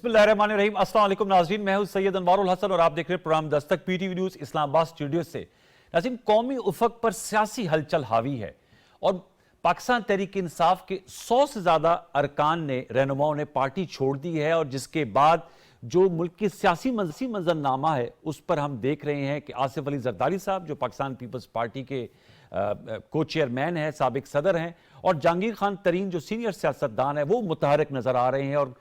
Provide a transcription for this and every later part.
बिस्मिल्लाहिर्रहमानिर्रहीम। अस्सलाम वालेकुम नाज़रीन, मैं हूं सैयद अनवारुल हसन और आप देख रहे हैं programme Dastak PTV news Islamabad studio से। नाज़रीन, कौमी उफक पर सियासी हलचल हावी है और पाकिस्तान तहरीक इंसाफ के 100 से ज़्यादा अरकान ने, रहनुमाओं ने पार्टी छोड़ दी है और जिसके बाद जो मुल्क की सियासी मंजरनामा है उस पर हम देख रहे हैं कि आसिफ अली जरदारी साहब जो पाकिस्तान पीपल्स पार्टी के को चेयरमैन हैं, साबिक सदर हैं, और जहांगीर खान तरीन जो सीनियर सियासतदान है वो मुतहरक नजर आ रहे हैं और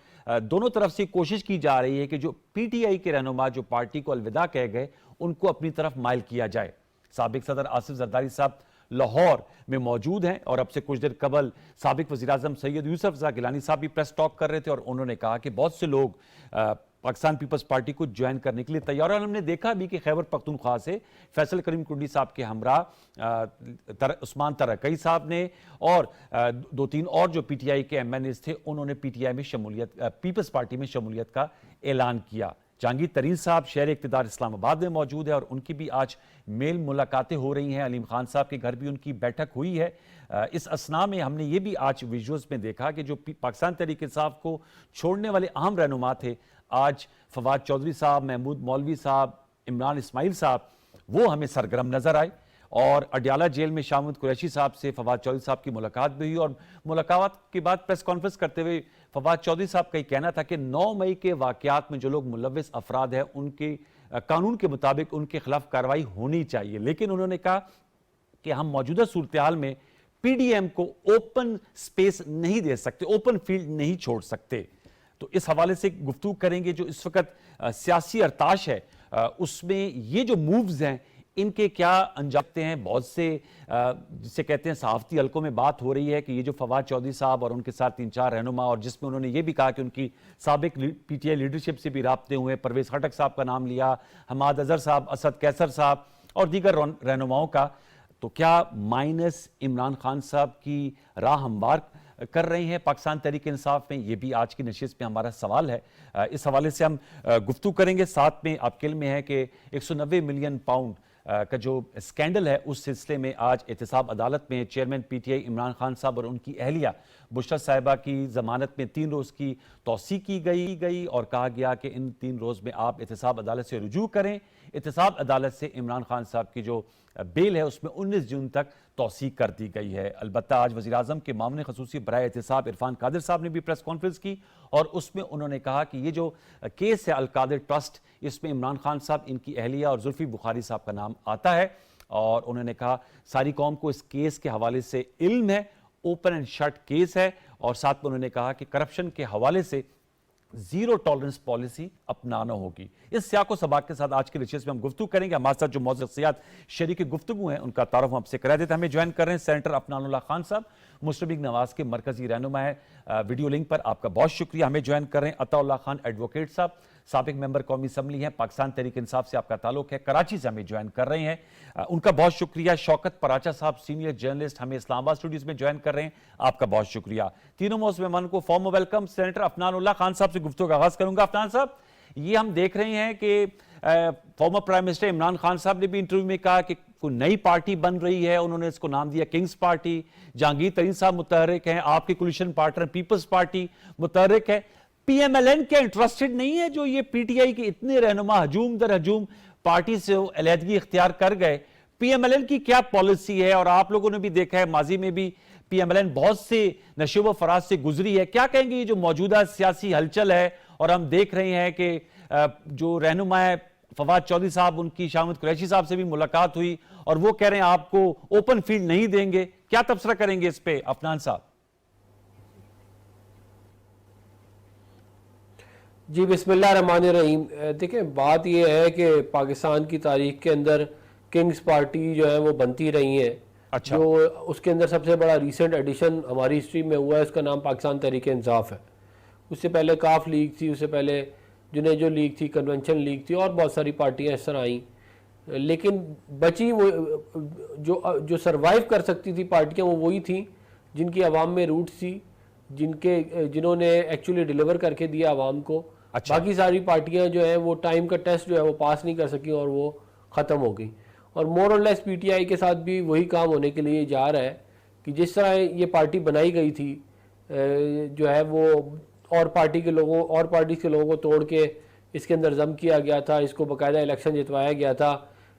दोनों तरफ से कोशिश की जा रही है कि जो पीटीआई के रहनुमा जो पार्टी को अलविदा कह गए उनको अपनी तरफ माइल किया जाए। साबिक सदर आसिफ जरदारी साहब लाहौर में मौजूद हैं और अब से कुछ देर कबल साबिक वज़ीर आज़म सैयद यूसुफ रज़ा गिलानी साहब भी प्रेस टॉक कर रहे थे और उन्होंने कहा कि बहुत से लोग पाकिस्तान पीपल्स पार्टी को ज्वाइन करने के लिए तैयार है। और हमने देखा भी कि खैबर पख्तूनख्वा से फैसल करीम कुंडी साहब के हमरा उस्मान तरकई साहब ने और दो तीन और जो पीटीआई के एमएनएस थे उन्होंने पीटीआई में शमूलियत, पीपल्स पार्टी में शमूलियत का ऐलान किया। जहांगीर तरीन साहब शहर इक़्तिदार इस्लामाबाद में मौजूद है और उनकी भी आज मेल मुलाकातें हो रही हैं। अलीम खान साहब के घर भी उनकी बैठक हुई है। इस असना में हमने ये भी आज विजुअल्स में देखा कि जो पाकिस्तान तहरीक इंसाफ को छोड़ने वाले अहम रहनुमा थे, आज फवाद चौधरी साहब, महमूद मौलवी साहब, इमरान इस्माइल साहब, वो हमें सरगर्म नजर आए। और अडयाला जेल में शामुद कुरैशी साहब से फवाद चौधरी साहब की मुलाकात भी हुई और मुलाकात के बाद प्रेस कॉन्फ्रेंस करते हुए फवाद चौधरी साहब का कहना था कि 9 मई के वाकयात में जो लोग मुलव्विस अफराद हैं उनके कानून के मुताबिक उनके खिलाफ कार्रवाई होनी चाहिए, लेकिन उन्होंने कहा कि हम मौजूदा सूरत हाल में पीडीएम को ओपन स्पेस नहीं दे सकते, ओपन फील्ड नहीं छोड़ सकते। तो इस हवाले से गुफ्तगू करेंगे। जो इस वक्त सियासी अरताश है उसमें ये जो मूव्स हैं इनके क्या अंजाम हैं। बहुत से जिसे कहते हैं सहाफती हलकों में बात हो रही है कि ये जो फवाद चौधरी साहब और उनके साथ 3-4 रहनुमा, और जिसमें उन्होंने ये भी कहा कि उनकी साबिक पीटीआई लीडरशिप से भी राब्ते हुए, परवेज खटक साहब का नाम लिया, हमाद अजहर साहब, असद कैसर साहब और दीगर रहनुमाओं का, तो क्या माइनस इमरान खान साहब की राह हमवार कर रहे हैं पाकिस्तान तहरीक इंसाफ में? ये भी आज की नशिस्त में हमारा सवाल है। इस हवाले से हम गुफ्तगू करेंगे। साथ में आपके इल्म में है कि 190 मिलियन पाउंड का जो स्कैंडल है उस सिलसिले में आज एहतसाब अदालत में चेयरमैन पीटीआई इमरान खान साहब और उनकी अहलिया बुशरा साहिबा की जमानत में 3 रोज़ की तौसी की गई और कहा गया कि इन 3 रोज़ में आप एहतसाब अदालत से रुजू करें। एहतसाब अदालत से इमरान खान साहब की जो बेल है उसमें 19 जून तक तौसी कर दी गई है। अलबत्ता आज वज़ीर आज़म के मामले खसूसी बराए एहतसाब इरफान कादिर साहब ने भी प्रेस कॉन्फ्रेंस की और उसमें उन्होंने कहा कि ये जो केस है अल कादिर ट्रस्ट, इसमें इमरान खान साहब, इनकी अहलिया और जुल्फी बुखारी साहब का नाम आता है और उन्होंने कहा सारी कौम को इस केस के हवाले से इल्म है, ओपन एंड शट केस है। और साथ में उन्होंने कहा कि करप्शन के हवाले से जीरो टॉलरेंस पॉलिसी अपनाना होगी। इस सियाको सबाक के साथ आज के नशिस्त में हम गुफ्तगू करेंगे। हमारे साथ जो मौजूद शख्सियात शरीक गुफ्तगू हैं उनका तारुफ हम आपसे करा देते हैं। हमें ज्वाइन कर रहे हैं सेनेटर अफनानुल्लाह खान साहब, मुस्लिम लीग नवाज के मरकजी रहनुमा है। वीडियो लिंक पर आपका बहुत शुक्रिया। हमें ज्वाइन कर रहे हैं अताउल्लाह खान एडवोकेट साहब, साबिक मेंबर कौमी असम्बली हैं, पाकिस्तान तहरीक इंसाफ से आपका ताल्लुक है, कराची से हमें ज्वाइन कर रहे हैं, उनका बहुत शुक्रिया। शौकत पराचा साहब सीनियर जर्नलिस्ट हमें इस्लामाबाद स्टूडियोज में ज्वाइन कर रहे हैं, आपका बहुत शुक्रिया। तीनों मौजूद मेहमानों को form welcome. Senator Afnanullah Khan साहब से गुफ्तगू का आगाज करूंगा। अफनान साहब, ये हम देख रहे हैं कि former prime minister Imran Khan साहब ने भी इंटरव्यू में कहा कि कोई नई पार्टी बन रही है, उन्होंने इसको नाम दिया किंग्स पार्टी। जहांगीर तरीन साहब मुतहर्रिक हैं, आपके कोलिशन पार्टनर पीपल्स पार्टी मुतहर्रिक है। पीएमएलएन क्या इंटरेस्टेड नहीं है जो ये पीटीआई के इतने रहनुमा हजूम दर हजूम पार्टी से अलहदगी इख्तियार कर गए? पीएमएलएन की क्या पॉलिसी है? और आप लोगों ने भी देखा है माजी में भी पीएमएलएन बहुत से नशोब फराज से गुजरी है। क्या कहेंगे ये जो मौजूदा सियासी हलचल है और हम देख रहे हैं कि जो रहनुमा है फवाद चौधरी साहब, उनकी शामुद कुरैशी साहब से भी मुलाकात हुई और वो कह रहे हैं आपको ओपन फील्ड नहीं देंगे। क्या तबसरा करेंगे इस पे अफनान साहब? जी बिस्मिल्लाहिर्रहमानिर्रहीम। देखिए, बात यह है कि पाकिस्तान की तारीख के अंदर किंग्स पार्टी जो है वो बनती रही है। अच्छा। जो उसके अंदर सबसे बड़ा रीसेंट एडिशन हमारी हिस्ट्री में हुआ है, उसका नाम पाकिस्तान तहरीक इंसाफ है। उससे पहले काफ लीग थी, उससे पहले जुनेजो जो लीग थी, कन्वेंशन लीग थी और बहुत सारी पार्टियां इस तरह आई, लेकिन बची वो जो सरवाइव कर सकती थी पार्टियां वो वही थी जिनकी आवाम में रूट्स थी, जिन्होंने एक्चुअली डिलीवर करके दिया आवाम को। अच्छा। बाकी सारी पार्टियां जो है वो टाइम का टेस्ट जो है वो पास नहीं कर सकी और वो ख़त्म हो गई। और मोर और लेस पीटीआई के साथ भी वही काम होने के लिए जा रहा है कि जिस तरह ये पार्टी बनाई गई थी जो है वो और पार्टी के लोगों को तोड़ के इसके अंदर जम किया गया था, इसको बाकायदा इलेक्शन जितवाया गया था,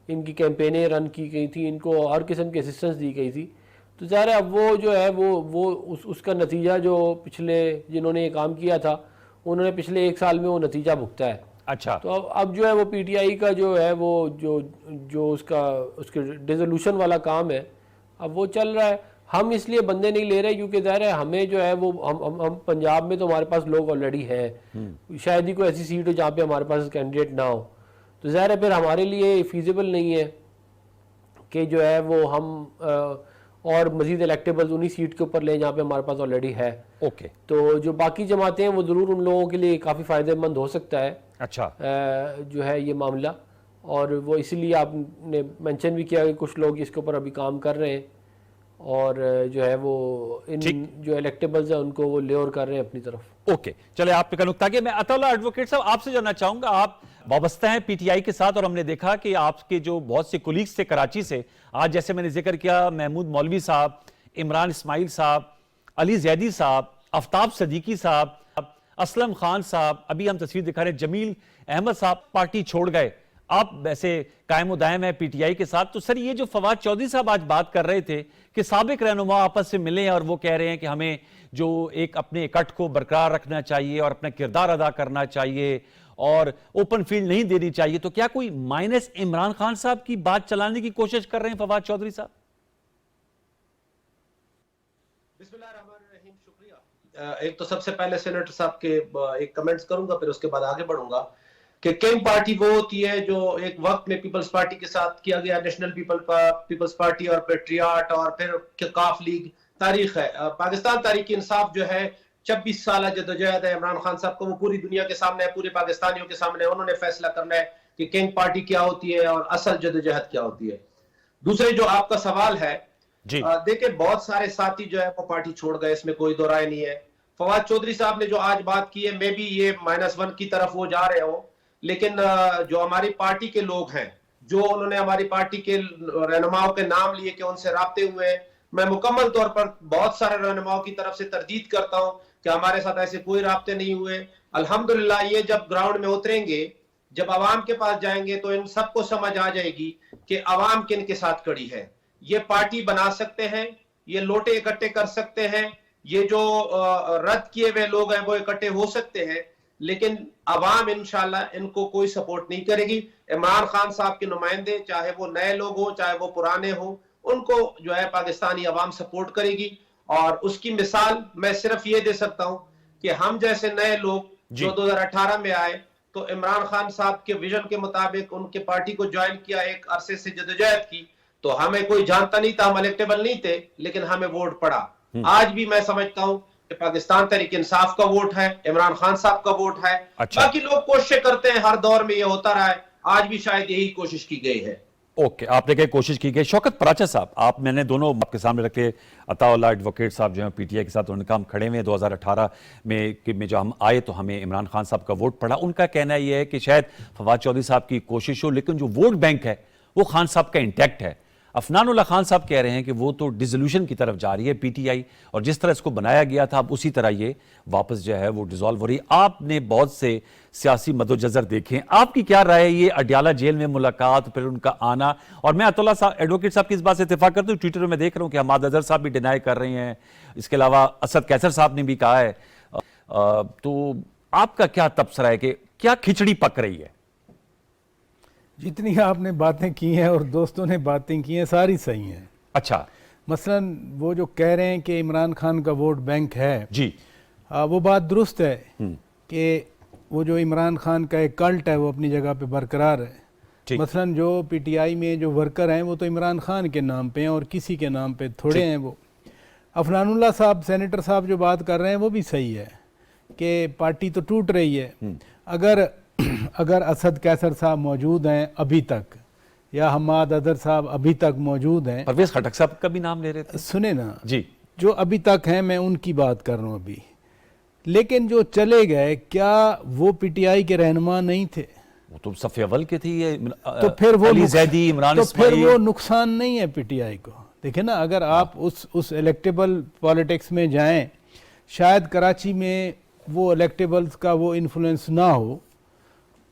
इनकी कैंपेनें रन की गई थी, इनको हर किस्म की असिस्टेंस दी गई थी। तो ज़ाहिर है अब वो जो है वो उसका नतीजा जो पिछले जिन्होंने ये काम किया था उन्होंने पिछले 1 साल में वो नतीजा भुगता है। अच्छा, तो अब जो है वो पीटीआई का जो है वो जो उसके डिसोल्यूशन वाला काम है अब वो चल रहा है। हम इसलिए बंदे नहीं ले रहे क्योंकि ज़ाहिर है हमें जो है वो हम पंजाब में तो हमारे पास लोग ऑलरेडी हैं, शायद ही कोई ऐसी सीट हो जहाँ पे हमारे पास कैंडिडेट ना हो। तो ज़ाहिर है फिर हमारे लिए फीजिबल नहीं है कि जो है वो हम और मज़ीद इलेक्टेबल्स उन्हीं सीट के ऊपर लें जहाँ पे हमारे पास ऑलरेडी है। ओके, तो जो बाकी जमातें हैं वो ज़रूर उन लोगों के लिए काफ़ी फ़ायदेमंद हो सकता है अच्छा, जो है ये मामला। और वो इसीलिए आपने मेंशन भी किया कि कुछ लोग इसके ऊपर अभी काम कर रहे हैं और जो है वो इन जो इलेक्टेबल्स हैं उनको वो लेओर कर रहे हैं अपनी तरफ। ओके, चले आप पे का नुक्ता कि मैं अताउल्लाह एडवोकेट साहब आपसे जानना चाहूंगा, आप वाबस्ता हैं पीटीआई के साथ और हमने देखा कि आपके जो बहुत से कुलीग्स थे कराची से, आज जैसे मैंने जिक्र किया महमूद मौलवी साहब, इमरान इस्माइल साहब, अली जैदी साहब, आफ्ताब सदीकी साहब, असलम खान साहब, अभी हम तस्वीर दिखा रहे हैं जमील अहमद साहब पार्टी छोड़ गए, आप वैसे कायम दायम है पीटीआई के साथ। तो सर ये जो फवाद चौधरी साहब आज बात कर रहे थे कि साबिक रहनुमा आपस से मिले और वो कह रहे हैं कि हमें जो एक अपने इकट्ठ को बरकरार रखना चाहिए और अपना किरदार अदा करना चाहिए और ओपन फील्ड नहीं देनी चाहिए, तो क्या कोई माइनस इमरान खान साहब की बात चलाने की कोशिश कर रहे हैं फवाद चौधरी साहब? बिस्मिल्लाहिर्रहमानिर्रहीम, शुक्रिया। एक तो सबसे पहले सेनेटर साहब के एक कमेंट्स करूंगा, फिर उसके बाद आगे बढ़ूंगा कि किंग पार्टी वो होती है जो एक वक्त में पीपल्स पार्टी के साथ किया गया, नेशनल पीपल्स पार्टी और पेट्रियाट और फिर काफ लीग तारीख है। पाकिस्तान तहरीक इंसाफ जो है 26 साल जदोजहद है इमरान खान साहब को, वो पूरी दुनिया के सामने है, पूरे पाकिस्तानियों के सामने है। उन्होंने फैसला करना है कि किंग पार्टी क्या होती है और असल जदोजहद क्या होती है। दूसरे जो आपका सवाल है, देखिए बहुत सारे साथी जो है वो पार्टी छोड़ गए, इसमें कोई दो राय नहीं है। फवाद चौधरी साहब ने जो आज बात की है, मे भी ये -1 की तरफ वो जा रहे हो, लेकिन जो हमारी पार्टी के लोग हैं, जो उन्होंने हमारी पार्टी के रहनुमाओं के नाम लिए कि उनसे राब्ते हुए हैं, मैं मुकम्मल तौर पर बहुत सारे रहनुमाओं की तरफ से तरदीद करता हूं कि हमारे साथ ऐसे कोई राब्ते नहीं हुए। अल्हम्दुलिल्लाह ये जब ग्राउंड में उतरेंगे, जब अवाम के पास जाएंगे तो इन सबको समझ आ जाएगी कि अवाम किन के साथ खड़ी है। ये पार्टी बना सकते हैं, ये लोटे इकट्ठे कर सकते हैं, ये जो रद्द किए हुए लोग हैं वो इकट्ठे हो सकते हैं, लेकिन अवाम इंशाल्लाह इनको कोई सपोर्ट नहीं करेगी। इमरान खान साहब के नुमाइंदे, चाहे वो नए लोग हो चाहे वो पुराने हो, उनको जो है पाकिस्तानी अवाम सपोर्ट करेगी। और उसकी मिसाल मैं सिर्फ ये दे सकता हूं कि हम जैसे नए लोग जो 2018 में आए तो इमरान खान साहब के विजन के मुताबिक उनके पार्टी को ज्वाइन किया, एक अरसे से जदोजहद की, तो हमें कोई जानता नहीं था, हम इलेक्टेबल नहीं थे, लेकिन हमें वोट पड़ा। आज भी मैं समझता हूं कि पाकिस्तान तहरीक इंसाफ का वोट है, इमरान खान साहब का वोट है। अच्छा। बाकी लोग कोशिश करते हैं, हर दौर में ये होता रहा है, आज भी शायद यही कोशिश की गई है। ओके, आपने क्या कोशिश की गई। शौकत पराचा साहब, आप मैंने दोनों आपके सामने रखे, अताउल्लाह एडवोकेट साहब जो है पीटीआई के साथ उन्होंने काम खड़े हुए 2018 में जो हम आए तो हमें इमरान खान साहब का वोट पड़ा। उनका कहना यह है कि शायद फवाद चौधरी साहब की कोशिश हो, लेकिन जो वोट बैंक है वो खान साहब का इंटैक्ट है। अफनानुल्लाह खान साहब कह रहे हैं कि वो तो डिसोल्यूशन की तरफ जा रही है पीटीआई, और जिस तरह इसको बनाया गया था अब उसी तरह ये वापस जो है वो डिसॉल्व हो रही है। आपने बहुत से सियासी मदोजर देखे, आपकी क्या राय है ये अडयाला जेल में मुलाकात, फिर उनका आना? और मैं अताउल्लाह साहब एडवोकेट साहब की इस बात से इत्तेफाक करता हूँ, ट्विटर में मैं देख रहा हूँ कि हमाद अजहर साहब भी डिनाई कर रहे हैं, इसके अलावा असद कैसर साहब ने भी कहा है। तो आपका क्या तबसरा है कि क्या खिचड़ी पक रही है? जितनी आपने बातें की हैं और दोस्तों ने बातें की हैं सारी सही हैं। अच्छा, मसलन वो जो कह रहे हैं कि इमरान खान का वोट बैंक है जी, वो बात दुरुस्त है कि वो जो इमरान खान का एक कल्ट है वो अपनी जगह पे बरकरार है। मसलन जो पीटीआई में जो वर्कर हैं वो तो इमरान खान के नाम पे हैं और किसी के नाम पे थोड़े हैं। वो अफनानुल्लाह साहब सेनेटर साहब जो बात कर रहे हैं वो भी सही है कि पार्टी तो टूट रही है। अगर असद कैसर साहब मौजूद हैं अभी तक, या हमाद अजहर साहब अभी तक मौजूद हैं, परवेज खटक साहब का भी नाम ले रहे थे, सुने ना जी, जो अभी तक हैं मैं उनकी बात कर रहा हूँ अभी, लेकिन जो चले गए क्या वो पीटीआई के रहनुमा नहीं थे? वो तो सफ़े अव्वल के थे, ये तो फिर वो अली ज़ैदी, इमरान इस्माइल, फिर वो नुकसान नहीं है पीटीआई को। देखिए ना, अगर आप उस इलेक्टेबल पॉलिटिक्स में जाएं, शायद कराची में वो इलेक्टेबल्स का वो इन्फ्लुएंस ना हो,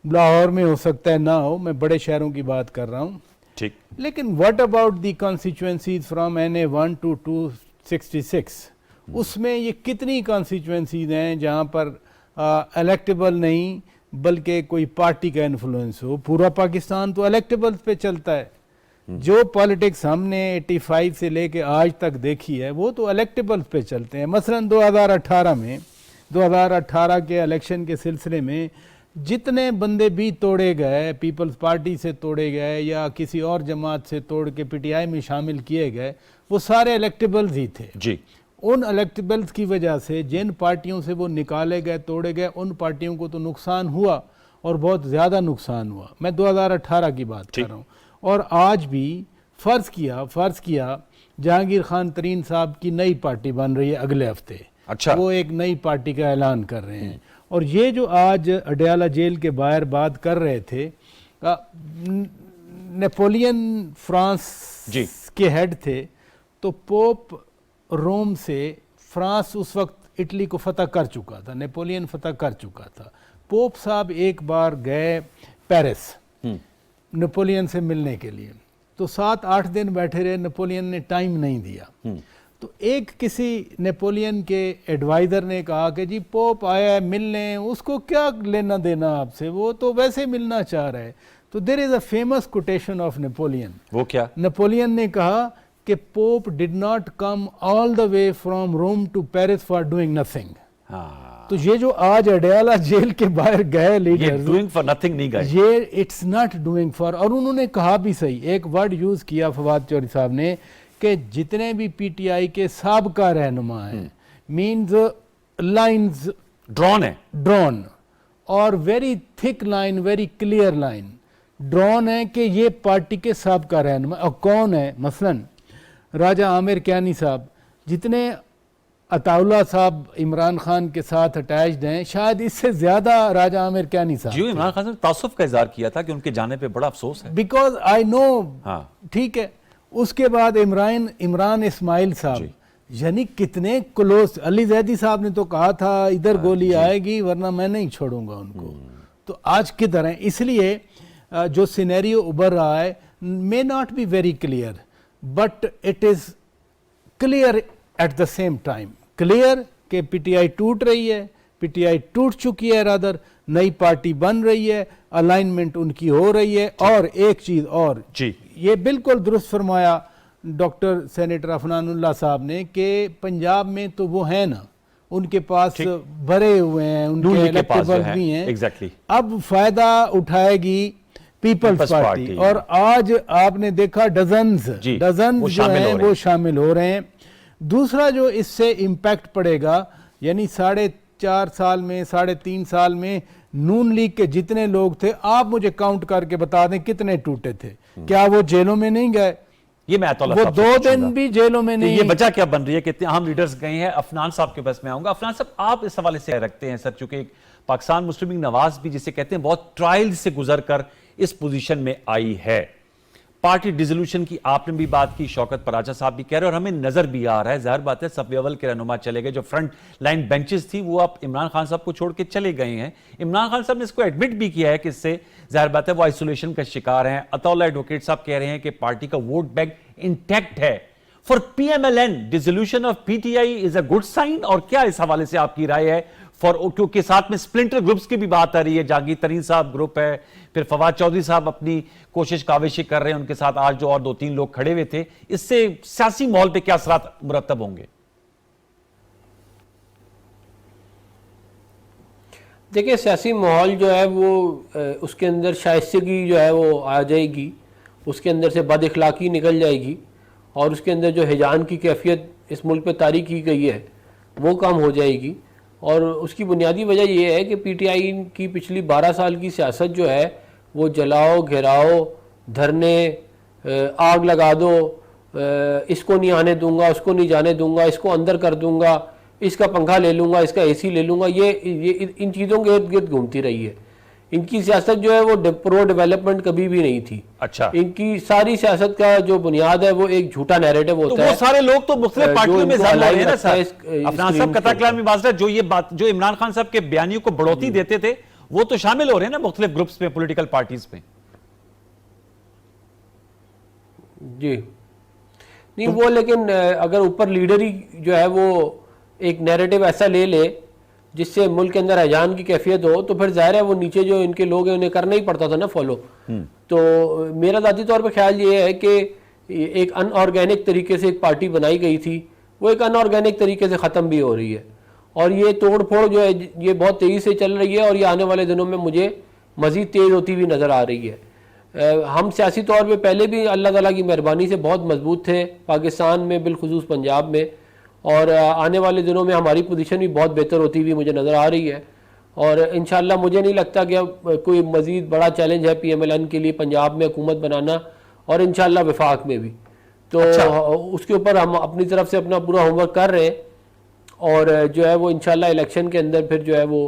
लाहौर में हो सकता है ना हो, मैं बड़े शहरों की बात कर रहा हूँ। ठीक, लेकिन what about the constituencies from NA1 to 266, उसमें ये कितनी कॉन्स्टिट्यूएंसीज हैं जहाँ पर इलेक्टेबल नहीं बल्कि कोई पार्टी का इन्फ्लुएंस हो? पूरा पाकिस्तान तो इलेक्टेबल्स पे चलता है। जो पॉलिटिक्स हमने 85 से लेके आज तक देखी है वो तो इलेक्टेबल्स पे चलते हैं। मसलन 2018 के इलेक्शन के सिलसिले में जितने बंदे भी तोड़े गए, पीपल्स पार्टी से तोड़े गए या किसी और जमात से तोड़ के PTI में शामिल किए गए, वो सारे इलेक्टेबल्स ही थे जी। उन इलेक्टेबल्स की वजह से जिन पार्टियों से वो निकाले गए, तोड़े गए, उन पार्टियों को तो नुकसान हुआ और बहुत ज़्यादा नुकसान हुआ। मैं 2018 की बात कर रहा हूँ। और आज भी फ़र्ज़ किया जहांगीर खान तरीन साहब की नई पार्टी बन रही है अगले हफ्ते। अच्छा, वो एक नई पार्टी का ऐलान कर रहे हैं। और ये जो आज अडयाला जेल के बाहर बात कर रहे थे, नेपोलियन फ्रांस के हेड थे, तो पोप रोम से फ्रांस उस वक्त इटली को फतह कर चुका था, नेपोलियन फतह कर चुका था। पोप साहब एक बार गए पेरिस नेपोलियन से मिलने के लिए, तो 7-8 दिन बैठे रहे, नेपोलियन ने टाइम नहीं दिया। तो एक किसी नेपोलियन के एडवाइज़र ने कहा कि जी पोप आया है मिलने, उसको क्या लेना देना आपसे, वो तो वैसे मिलना चाह रहा है। तो there is a famous quotation of Napoleon. वो क्या? नेपोलियन ने कहा कि Pope did not come all the way from Rome to Paris for doing nothing. तो ये जो आज अडयाला जेल के बाहर गए लीडर, डूइंग फॉर नथिंग नहीं गए, ये इट्स नॉट डूइंग फॉर। और उन्होंने कहा भी सही, एक वर्ड यूज किया फवाद चौधरी साहब ने कि जितने भी PTI के साबका रहनुमा हैं, मीन्स लाइन्स ड्रॉन और very thick line, very clear line drawn है कि ये पार्टी के साबका रहनुमा। और कौन है? मसलन राजा आमिर कियानी साहब, जितने अताउल्ला साहब इमरान खान के साथ अटैच्ड हैं, शायद इससे ज्यादा राजा आमिर कियानी साहब। जी, इमरान खान ने तासुफ का इजहार किया था कि उनके जाने पे बड़ा अफसोस है। बिकॉज आई नो, ठीक है। उसके बाद इमरान इस्माइल साहब, यानी कितने क्लोज। अली जैदी साहब ने तो कहा था इधर गोली आएगी वरना मैं नहीं छोड़ूंगा उनको। तो आज किधर है? इसलिए जो सिनेरियो उभर रहा है may not be very clear, but it is clear at the same time. Clear कि PTI टूट रही है, PTI टूट चुकी है, रादर नई पार्टी बन रही है, अलाइनमेंट उनकी हो रही है। और एक चीज और जी, ये बिल्कुल दुरुस्त फरमाया डॉक्टर सेनेटर अफनानुल्लाह साहब ने कि पंजाब में तो वो है ना, उनके पास भरे हुए हैं, उनके इलेक्टेबल भी हैं। एग्जैक्टली। अब फायदा उठाएगी पीपल्स पार्टी। और आज आपने देखा डजन्स जो हैं वो शामिल हो रहे हैं। दूसरा जो इससे इम्पैक्ट पड़ेगा, यानी 4.5 साल में, 3.5 साल में नून लीग के जितने लोग थे, आप मुझे काउंट करके बता दें कितने टूटे थे। क्या वो जेलों में नहीं गए? ये मैं वो 2 दिन भी जेलों में नहीं। ये वजह क्या बन रही है? कितने अहम लीडर्स गए हैं? अफनान साहब के पास में आऊंगा। अफनान साहब, आप इस हवाले से रखते हैं सर, चूंकि पाकिस्तान मुस्लिम लीग नवाज भी जिसे कहते हैं बहुत ट्रायल से गुजर कर इस पोजीशन में आई है। पार्टी डिसोल्यूशन की आपने भी बात की, शौकत पराचा साहब भी कह रहे हैं, और हमें नजर भी आ रहा है, जाहिर बात है सफ़ अव्वल के रहनुमा चले गए, जो फ्रंट लाइन बेंचेस थी वो अब इमरान खान साहब को छोड़ के चले गए हैं। इमरान खान साहब ने इसको एडमिट भी किया है कि इससे जाहिर बात है वो आइसोलेशन का शिकार हैं। अताउल्लाह एडवोकेट साहब कह रहे हैं कि पार्टी का वोट बैंक इंटैक्ट है। For PMLN dissolution of PTI is a good sign, और क्या इस हवाले से आपकी राय है? क्योंकि साथ में स्प्लिंटर ग्रुप्स की भी बात आ रही है, जहांगीर तरीन साहब ग्रुप है, फिर फवाद चौधरी साहब अपनी कोशिश काविशी कर रहे हैं, उनके साथ आज जो और 2-3 लोग खड़े हुए थे। इससे सियासी माहौल पे क्या असरात मुरतब होंगे? देखिए, सियासी माहौल जो है वो उसके अंदर शाइस्तगी जो है वो आ जाएगी, उसके अंदर से बद इखलाकी निकल जाएगी, और उसके अंदर जो हिजान की कैफियत इस मुल्क पे तारी की गई है वो कम हो जाएगी। और उसकी बुनियादी वजह यह है कि PTI की पिछली 12 साल की सियासत जो है वो जलाओ, घेराओ, धरने, आग लगा दो, इसको नहीं आने दूंगा, उसको नहीं जाने दूंगा, इसको अंदर कर दूंगा, इसका पंखा ले लूँगा, इसका AC ले लूँगा, ये इन चीज़ों के इर्द गिर्द घूमती रही है। इनकी सियासत जो है वो प्रो डेवलपमेंट कभी भी नहीं थी। अच्छा, इनकी सारी सियासत का जो बुनियाद है वो एक झूठा नैरेटिव तो होता वो है। सारे लोग तो मुख्तलिफ पार्टियों में ज़ाहिर हो रहे हैं ना सर। इस अफनान साहब कथा कलामी बाजरा जो ये बात जो इमरान खान साहब के बयानियों को बढ़ोतरी देते थे वो तो शामिल हो रहे हैं ना मुख्तलिफ ग्रुप्स में, पॉलिटिकल पार्टीज में। जी नहीं वो, लेकिन अगर ऊपर लीडर ही जो है वो एक नैरेटिव ऐसा ले ले जिससे मुल्क के अंदर हैजान की कैफियत हो, तो फिर जाहिर है वो नीचे जो इनके लोग हैं उन्हें करना ही पड़ता था ना फॉलो। तो मेरा ज़ाती तौर पे ख्याल ये है कि एक अनऑर्गेनिक तरीके से एक पार्टी बनाई गई थी, वो एक अनऑर्गेनिक तरीके से ख़त्म भी हो रही है, और ये तोड़ फोड़ जो है ये बहुत तेज़ी से चल रही है, और ये आने वाले दिनों में मुझे मज़ीद तेज़ होती हुई नज़र आ रही है। हम सियासी तौर पे पहले भी अल्लाह ताला की मेहरबानी से बहुत मजबूत थे पाकिस्तान में, बिलखुसूस पंजाब में, और आने वाले दिनों में हमारी पोजीशन भी बहुत बेहतर होती हुई मुझे नज़र आ रही है। और इंशाल्लाह मुझे नहीं लगता कि अब कोई मज़ीद बड़ा चैलेंज है PMLN के लिए पंजाब में हुकूमत बनाना, और इंशाल्लाह वफाक में भी। तो उसके ऊपर हम अपनी तरफ से अपना पूरा होमवर्क कर रहे हैं, और जो है वो इंशाल्लाह इलेक्शन के अंदर फिर जो है वो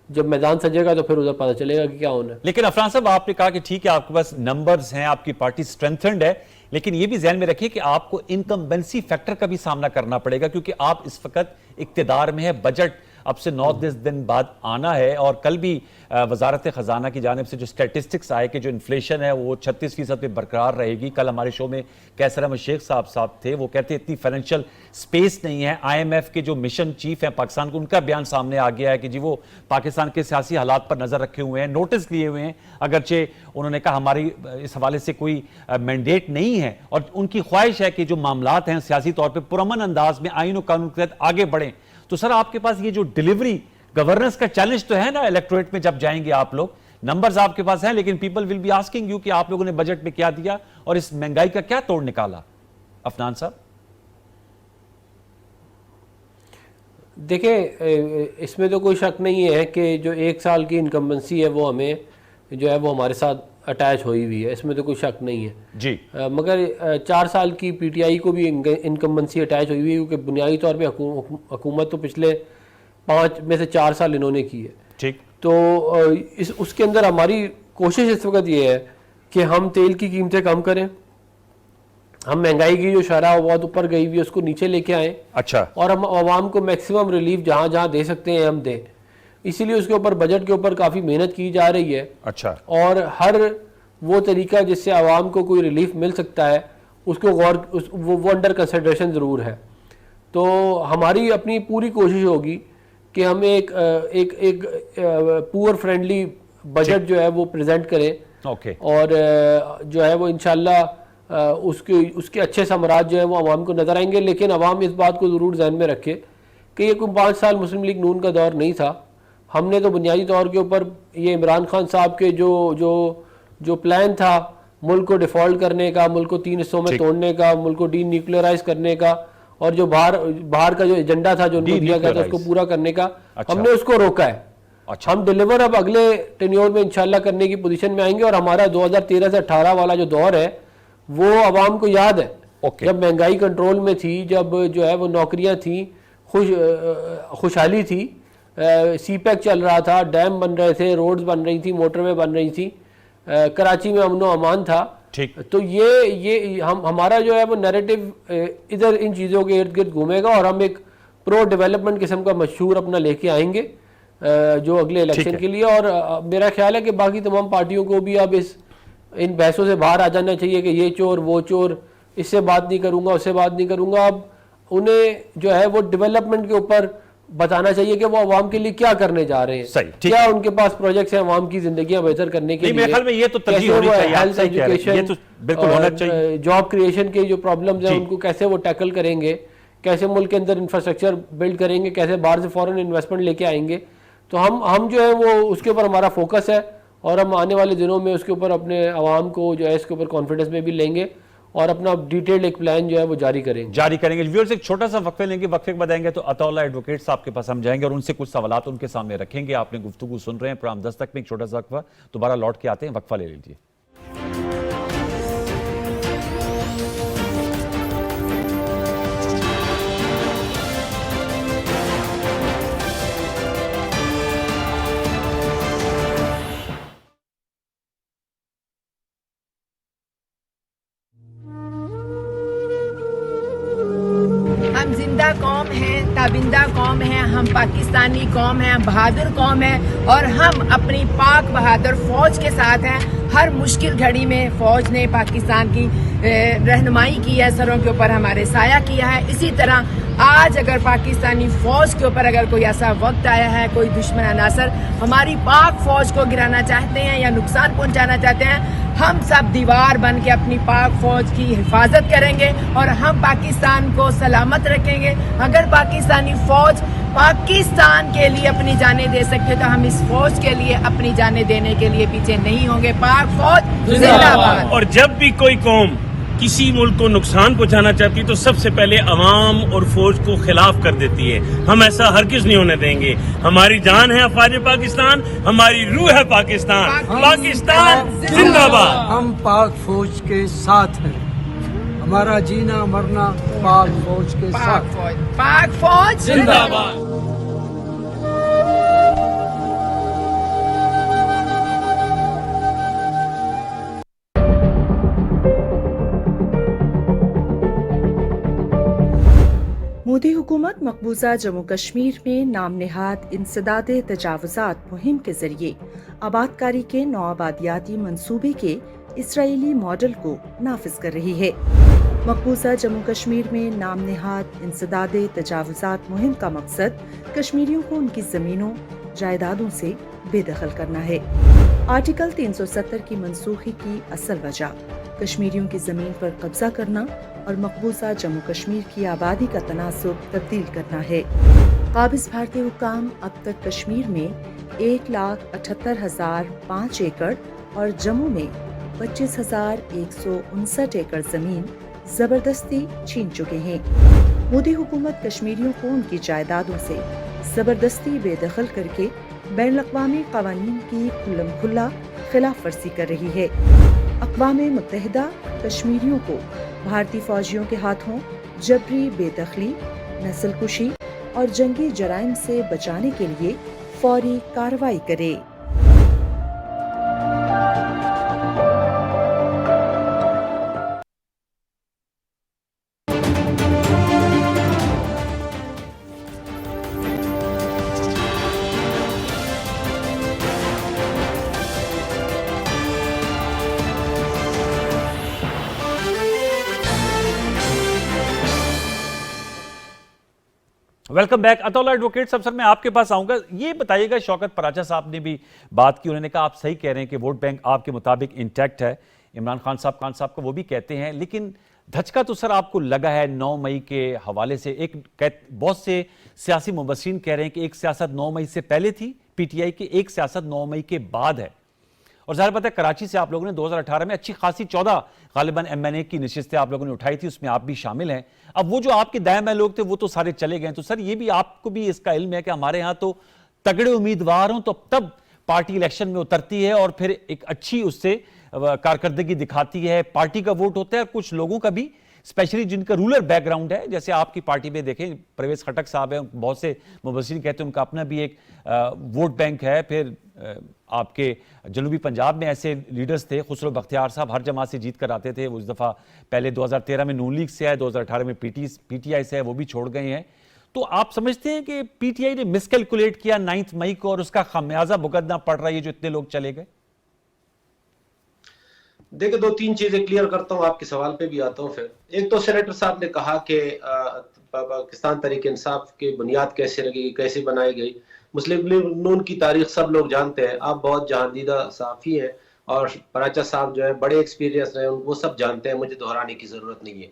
जब मैदान सजेगा तो फिर उधर पता चलेगा कि क्या होना है। लेकिन अफरान साहब आपने कहा कि ठीक है आपके पास नंबर्स हैं, आपकी पार्टी स्ट्रेंथेंड है, लेकिन ये भी ध्यान में रखिए कि आपको इनकम्बेंसी फैक्टर का भी सामना करना पड़ेगा, क्योंकि आप इस वक्त इक्तिदार में है, बजट अब से 9-10 दिन बाद आना है, और कल भी वजारत खजाना की जानिब से जो स्टैटिस्टिक्स आए कि जो इन्फ्लेशन है वो 36% पे बरकरार रहेगी। कल हमारे शो में कैसर अहमद शेख साहब थे, वो कहते इतनी फाइनेंशियल स्पेस नहीं है। IMF के जो मिशन चीफ हैं पाकिस्तान को, उनका बयान सामने आ गया है कि जी वो पाकिस्तान के सियासी हालात पर नजर रखे हुए हैं, नोटिस लिए हुए हैं, अगरचे उन्होंने कहा हमारी इस हवाले से कोई मैंडेट नहीं है, और उनकी ख्वाहिश है कि जो मामलात हैं सियासी तौर पर पुरअमन अंदाज में आईन और कानून के तहत आगे बढ़ें। तो सर आपके पास ये जो डिलीवरी गवर्नेंस का चैलेंज तो है ना, इलेक्टोरेट में जब जाएंगे आप लोग, नंबर्स आपके पास हैं, लेकिन people will be asking you कि आप लोगों ने बजट में क्या दिया और इस महंगाई का क्या तोड़ निकाला। अफनान साहब देखिए, इसमें तो कोई शक नहीं है कि जो 1 साल की इनकम्बेंसी है वो हमें जो है वो हमारे साथ अटैच हुई हुई है, इसमें तो कोई शक नहीं है जी। मगर 4 साल की PTI को भी इनकम्बेंसी अटैच हुई हुई है, क्योंकि बुनियादी तौर पे हुकूमत तो पिछले 5 में से 4 साल इन्होंने की है। ठीक। तो उसके अंदर हमारी कोशिश इस वक्त ये है कि हम तेल की कीमतें कम करें, हम महंगाई की जो शरह बहुत ऊपर गई हुई है उसको नीचे लेके आएँ। अच्छा। और हम आवाम को मैक्सिमम रिलीफ जहाँ जहाँ दे सकते हैं हम दें, इसीलिए उसके ऊपर बजट के ऊपर काफ़ी मेहनत की जा रही है। अच्छा। और हर वो तरीका जिससे आवाम को कोई रिलीफ मिल सकता है उसको वो अंडर कंसिडरेशन ज़रूर है। तो हमारी अपनी पूरी कोशिश होगी कि हम एक पुअर फ्रेंडली बजट जो है वो प्रेजेंट करें। ओके। और जो है वो इंशाल्लाह उसके अच्छे समराज जो है वो आवाम को नज़र आएंगे। लेकिन आवाम इस बात को ज़रूर ध्यान में रखे कि ये कोई 5 साल मुस्लिम लीग नून का दौर नहीं था। हमने तो बुनियादी तौर के ऊपर ये इमरान खान साहब के जो प्लान था मुल्क को डिफॉल्ट करने का, मुल्क को 3 हिस्सों में तोड़ने का, मुल्क को डी न्यूक्लियराइज करने का, और जो बाहर का जो एजेंडा था जो उनको दिया गया था उसको पूरा करने का, हमने उसको रोका है। अच्छा। हम डिलीवर अब अगले टेन्योर में इंशाल्लाह करने की पोजीशन में आएंगे। और हमारा 2013 से 18 वाला जो दौर है वो आवाम को याद है। जब महंगाई कंट्रोल में थी, जब जो है वो नौकरियां थी, खुशहाली थी, CPEC चल रहा था, डैम बन रहे थे, रोड्स बन रही थी, मोटरवे बन रही थी, कराची में अमनो अमान था। ठीक। तो ये हमारा जो है वो नैरेटिव इधर इन चीज़ों के इर्द गिर्द घूमेगा, और हम एक प्रो डेवलपमेंट किस्म का मशहूर अपना लेके आएंगे जो अगले इलेक्शन के लिए। और मेरा ख्याल है कि बाकी तमाम पार्टियों को भी अब इन बहसों से बाहर आ जाना चाहिए कि ये चोर वो चोर, इससे बात नहीं करूंगा उससे बात नहीं करूंगा। अब उन्हें जो है वो डेवलपमेंट के ऊपर बताना चाहिए कि वो आवाम के लिए क्या करने जा रहे हैं। सही, क्या उनके पास प्रोजेक्ट्स हैं आवाम की जिंदगियां बेहतर करने के लिए। मेरे ख्याल में ये तो तरजीह होनी चाहिए, हेल्थ एजुकेशन, तो बिल्कुल होना चाहिए। जॉब क्रिएशन के जो प्रॉब्लम्स हैं उनको कैसे वो टैकल करेंगे, कैसे मुल्क के अंदर इंफ्रास्ट्रक्चर बिल्ड करेंगे, कैसे बाहर से फॉरेन इन्वेस्टमेंट लेके आएंगे। तो हम जो है वो उसके ऊपर हमारा फोकस है, और हम आने वाले दिनों में उसके ऊपर अपने आवाम को जो है इसके ऊपर कॉन्फिडेंस में भी लेंगे, और अपना डिटेल्ड एक प्लान जो है वो जारी करेंगे। व्यूअर्स एक छोटा सा वक्फे लेंगे, वक्फे को बताएंगे तो अताउल्लाह एडवोकेट साहब के पास हम जाएंगे और उनसे कुछ सवालात उनके सामने रखेंगे। आपने गुफ्तगू सुन रहे हैं प्रोग्राम दस्तक में, एक छोटा सा वक्फा, दोबारा लौट के आते हैं, वक्फा ले लीजिए। जिंदा कौम है, ताबिंदा कौम है, हम पाकिस्तानी कौम है, बहादुर कौम है और हम अपनी पाक बहादुर फौज के साथ हैं। हर मुश्किल घड़ी में फौज ने पाकिस्तान की रहनुमाई की है, सरों के ऊपर हमारे साया किया है। इसी तरह आज अगर पाकिस्तानी फौज के ऊपर अगर कोई ऐसा वक्त आया है, कोई दुश्मन अनासर हमारी पाक फौज को गिराना चाहते हैं या नुकसान पहुंचाना चाहते हैं, हम सब दीवार बन के अपनी पाक फौज की हिफाजत करेंगे और हम पाकिस्तान को सलामत रखेंगे। अगर पाकिस्तानी फौज पाकिस्तान के लिए अपनी जानें दे सकते तो हम इस फौज के लिए अपनी जानें देने के लिए पीछे नहीं होंगे। पाक फौज जिंदाबाद। और जब भी कोई कौम किसी मुल्क को नुकसान पहुंचाना चाहती है तो सबसे पहले अवाम और फौज को खिलाफ कर देती है। हम ऐसा हरगिज नहीं होने देंगे। हमारी जान है अफवाज पाकिस्तान, हमारी रूह है पाकिस्तान। पाकिस्तान जिंदाबाद। हम पाक फौज के साथ हैं, हमारा जीना मरना पाक फौज के साथ। पाक फौज जिंदाबाद। मोदी हुकूमत मकबूजा जम्मू कश्मीर में नाम नेहाद इंसदाद तजावुजात मुहिम के जरिए आबादकारी के नौ आबादियाती मंसूबे के इसराइली मॉडल को नाफिज कर रही है। मकबूजा जम्मू कश्मीर में नाम नेहाद इंसदाद तजावुजात मुहिम का मकसद कश्मीरियों को उनकी जमीनों जायदादों से बेदखल करना है। आर्टिकल 370 की मनसूखी की असल वजह कश्मीरियों की जमीन पर कब्जा करना और मकबूजा जम्मू कश्मीर की आबादी का तनासुब तब्दील करना है। काबिज भारतीय हुकाम अब तक कश्मीर में 1,78,005 एकड़ और जम्मू में 25,159 एकड़ जमीन जबरदस्ती छीन चुके हैं। मोदी हुकूमत कश्मीरियों को उनकी जायदादों से जबरदस्ती बेदखल करके बैन अक़वामी क़वानीन की खुल्लम खुल्ला खिलाफ वर्जी कर रही है। अक़वामे मुत्तहिदा कश्मीरियों को भारतीय फौजियों के हाथों जबरी बेदखली, नस्लकुशी और जंगी जराइम से बचाने के लिए फौरी कार्रवाई करे। Welcome back. अतौला एडवोकेट साहब, सर मैं आपके पास आऊंगा। ये बताइएगा, शौकत पराचा साहब ने भी बात की, उन्होंने कहा आप सही कह रहे हैं कि वोट बैंक आपके मुताबिक इंटैक्ट है। इमरान खान साहब को वो भी कहते हैं, लेकिन धचका तो सर आपको लगा है 9 मई के हवाले से। बहुत से सियासी मुबस्सिरीन कह रहे हैं कि एक सियासत 9 मई से पहले थी पीटीआई की, एक सियासत 9 मई के बाद है। और जाहिर बात है कराची से आप लोगों ने 2018 में अच्छी खासी 14 गालिबन एमएनए की नशिस्तें आप लोगों ने उठाई थी, उसमें आप भी शामिल हैं। अब वो जो आपके दाएं बाएं लोग थे वो तो सारे चले गए। तो सर ये भी आपको भी इसका इल्म है कि हमारे यहाँ तो तगड़े उम्मीदवार हों तो तब पार्टी इलेक्शन में उतरती है और फिर एक अच्छी उससे कारकर्दगी दिखाती है। पार्टी का वोट होता है, कुछ लोगों का भी, स्पेशली जिनका रूरल बैकग्राउंड है, जैसे आपकी पार्टी में देखें परवेज खटक साहब हैं, बहुत से मुबस्सिरीन कहते हैं उनका अपना भी एक वोट बैंक है। फिर आपके जनूबी पंजाब में ऐसे लीडर्स थे, खुसरो बख्तियार साहब हर जमात से जीत कर आते थे। उस दफ़ा पहले 2013 में नून लीग से आए, 2018 में पीटीआई से है, वो भी छोड़ गए हैं। तो आप समझते हैं कि पीटीआई ने मिसकैलकुलेट किया 9 मई को और उसका खामियाजा भुगतना पड़ रहा है जो इतने लोग चले गए? देखिए, 2-3 चीजें क्लियर करता हूं, आपके सवाल पे भी आता हूं। फिर एक तो सेनेटर साहब ने कहा कि पाकिस्तान तहरीक इंसाफ की बुनियाद कैसे लगी, कैसे बनाई गई। मुस्लिम लीग नून की तारीख सब लोग जानते हैं, आप बहुत जहांदीदा सहाफी हैं और पराचा साहब जो है बड़े एक्सपीरियंस रहे, वो सब जानते हैं, मुझे दोहराने की जरूरत नहीं है।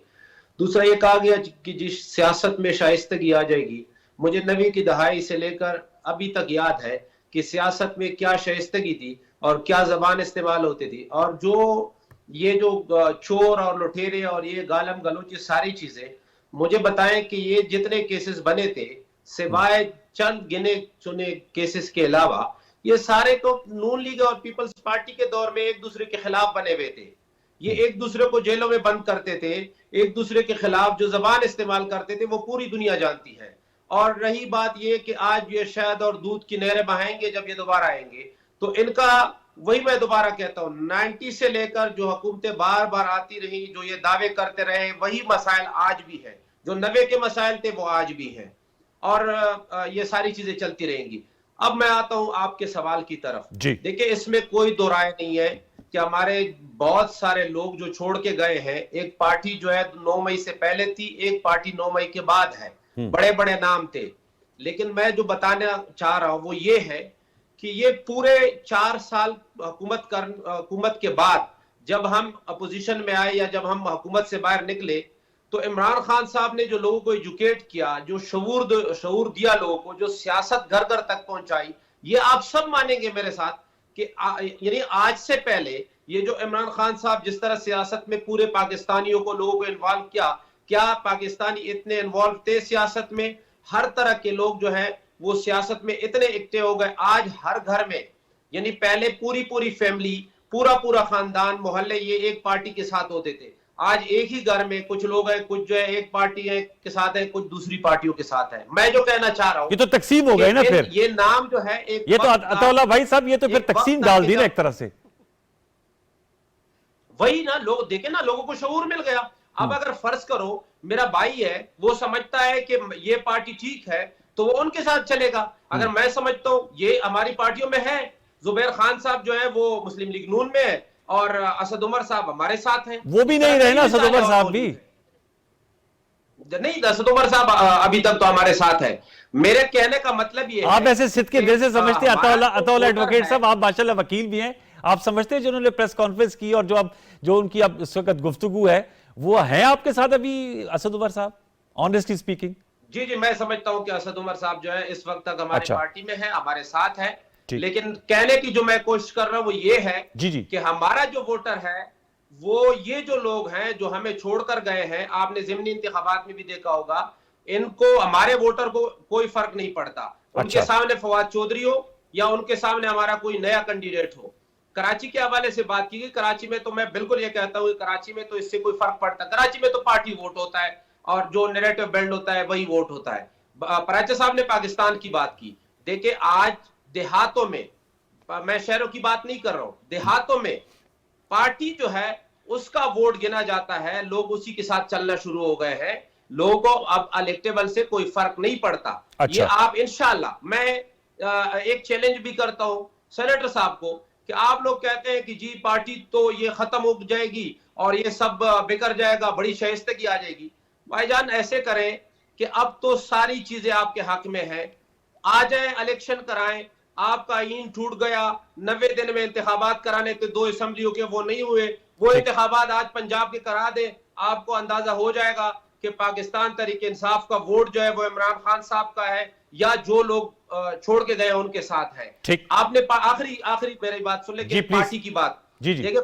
दूसरा ये कहा गया कि जिस सियासत में शाइस्तगी आ जाएगी, मुझे 90 की दहाई से लेकर अभी तक याद है कि सियासत में क्या शाइस्तगी थी और क्या जबान इस्तेमाल होती थी। और ये जो चोर और लुटेरे और ये गालम गलोच, ये सारी चीजें मुझे बताएं कि ये जितने केसेस बने थे, सिवाय चंद गिने चुने केसेस के अलावा, ये सारे तो नून लीग और पीपल्स पार्टी के दौर में एक दूसरे के खिलाफ बने हुए थे। ये एक दूसरे को जेलों में बंद करते थे, एक दूसरे के खिलाफ जो जबान इस्तेमाल करते थे वो पूरी दुनिया जानती है। और रही बात ये कि आज ये शहद और दूध की नहरें बहाएंगे जब ये दोबारा आएंगे, तो इनका वही मैं दोबारा कहता हूँ, 90 से लेकर जो हुकूमतें बार बार आती रही, जो ये दावे करते रहे, वही मसाइल आज भी है। जो 90 के मसाइल थे वो आज भी हैं, और ये सारी चीजें चलती रहेंगी। अब मैं आता हूं आपके सवाल की तरफ। देखिए, इसमें कोई दो राय नहीं है कि हमारे बहुत सारे लोग जो छोड़ के गए हैं, एक पार्टी जो है 9 मई से पहले थी, एक पार्टी 9 मई के बाद है, बड़े बड़े नाम थे। लेकिन मैं जो बताना चाह रहा हूं वो ये है कि ये पूरे 4 साल हुकूमत के बाद जब हम अपोजिशन में आए या जब हम हुकूमत से बाहर निकले, तो इमरान खान साहब ने जो लोगों को एजुकेट किया, जो शऊर दिया लोगों को, जो सियासत घर घर तक पहुंचाई, ये आप सब मानेंगे मेरे साथ कि यानी आज से पहले ये जो इमरान खान साहब जिस तरह सियासत में पूरे पाकिस्तानियों को, लोगों को इन्वॉल्व किया, क्या पाकिस्तानी इतने इन्वॉल्व थे सियासत में? हर तरह के लोग जो है वो सियासत में इतने इकट्ठे हो गए। आज हर घर में, यानी पहले पूरी फैमिली, पूरा खानदान, मोहल्ले ये एक पार्टी के साथ होते थे। आज एक ही घर में कुछ लोग हैं, कुछ जो है एक पार्टी है के साथ है, कुछ दूसरी पार्टियों के साथ है। मैं जो कहना चाह रहा हूं, ये तो तकसीम हो गए ना, फिर ये नाम जो है एक, ये तो अताउल्लाह भाई साहब, ये तो फिर तकसीम डाल दी ना एक तरह से। वही ना, लोग देखे ना, लोगों को शऊर मिल गया। अब अगर फर्ज करो मेरा भाई है, वो समझता है कि ये पार्टी ठीक है, तो वो उनके साथ चलेगा। अगर मैं समझता हूं ये हमारी पार्टियों में है, जुबैर खान साहब जो है वो मुस्लिम लीग नून में है और असद उमर साहब हमारे साथ हैं, वो भी नहीं रहे ना, असद उमर साहब भी नहीं, असद उमर साहब अभी तक तो हमारे साथ है। मेरे कहने का मतलब ये आप ऐसे सिद्ध के दिल से समझते हैं अताउल्लाह एडवोकेट साहब, आप माशाल्लाह वकील भी हैं, आप समझते हैं जिन्होंने प्रेस कॉन्फ्रेंस की और जो उनकी अब इस वक्त गुफ्तगू है, वो है आपके साथ अभी असद उमर साहब, ऑनेस्टली स्पीकिंग? जी, मैं समझता हूं कि असद उमर साहब जो है इस वक्त तक हमारी पार्टी में है, हमारे साथ है। लेकिन कहने की जो मैं कोशिश कर रहा हूं वो ये है कि हमारा जो वोटर है वो ये जो लोग हैं जो हमें छोड़कर गए हैं, आपने ज़िमनी इंतखाबात में भी देखा होगा, इनको, हमारे वोटर को कोई फर्क नहीं पड़ता। उनके सामने फवाद चौधरी हो या उनके सामने हमारा कोई नया कैंडिडेट हो। कराची के हवाले से बात की गई, कराची में तो मैं बिल्कुल ये कहता हूँ, कराची में तो इससे कोई फर्क पड़ता, कराची में तो पार्टी वोट होता है और जो नैरेटिव बिल्ड होता है वही वोट होता है। पराचा साहब ने पाकिस्तान की बात की, देखिए आज देहातों में, मैं शहरों की बात नहीं कर रहा हूं, देहातों में पार्टी जो है उसका वोट गिना जाता है, लोग उसी के साथ चलना शुरू हो गए हैं, लोगों को अब इलेक्टेबल से कोई फर्क नहीं पड़ता। ये आप इंशाल्लाह, मैं एक चैलेंज भी करता हूं सेनेटर साहब को कि आप लोग कहते हैं कि जी पार्टी तो ये खत्म हो जाएगी और ये सब बिगड़ जाएगा, बड़ी शाइस्तगी आ जाएगी। भाईजान ऐसे करें कि अब तो सारी चीजें आपके हक में है, आ जाए, इलेक्शन कराएं। आपका ईन टूट गया, 90 दिन में इंतखाबात कराने थे 2 असेंबलियों के, वो नहीं हुए, वो इंतखाबात आज पंजाब के करा दे, आपको अंदाजा हो जाएगा कि पाकिस्तान तहरीक इंसाफ का वोट जो है वो इमरान खान साहब का है या जो लोग छोड़ के गए उनके साथ है। आपने आखिरी मेरी बात सुन ले, पार्टी की बात, देखिए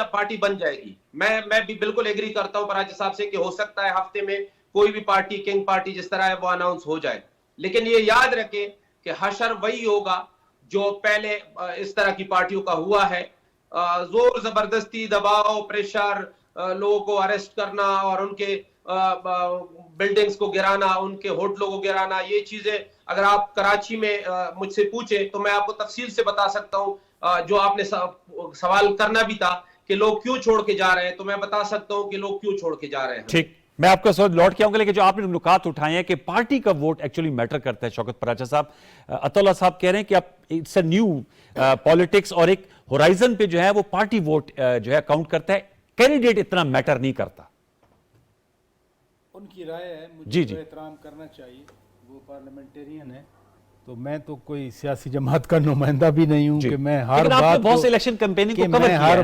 पार्टी बन जाएगी। मैं भी बिल्कुल एग्री करता हूं पराचा साहब से कि हो सकता है हफ्ते में कोई भी पार्टी, किंग पार्टी जिस तरह है वो अनाउंस हो जाए, लेकिन ये याद रखें कि हशर वही होगा जो पहले इस तरह की पार्टियों का हुआ है। जोर जबरदस्ती, दबाव, प्रेशर, लोगों को अरेस्ट करना और उनके बिल्डिंग्स को गिराना, उनके होटलों को गिराना, ये चीजें अगर आप कराची में मुझसे पूछे तो मैं आपको तफसील से बता सकता हूं। जो आपने सवाल करना भी था कि लोग क्यों छोड़ के जा रहे हैं, तो मैं बता सकता हूं कि लोग क्यों छोड़ के जा रहे हैं। ठीक, मैं आपका सवाल लौट के आऊंगा, लेकिन जो आपने नुकात उठाए हैं कि पार्टी का वोट एक्चुअली मैटर करता है, शौकत पराचा साहब, अताउल्लाह साहब कह रहे हैं कि अब इट्स अ न्यू पॉलिटिक्स और एक होराइजन पे जो है वो पार्टी वोट जो है काउंट करता है, कैंडिडेट इतना मैटर नहीं करता। उनकी राय है, मुझे तो एहतराम करना चाहिए, वो पार्लियामेंटेरियन है, तो मैं तो कोई सियासी जमात का नुमाइंदा भी नहीं हूं कि मैं हर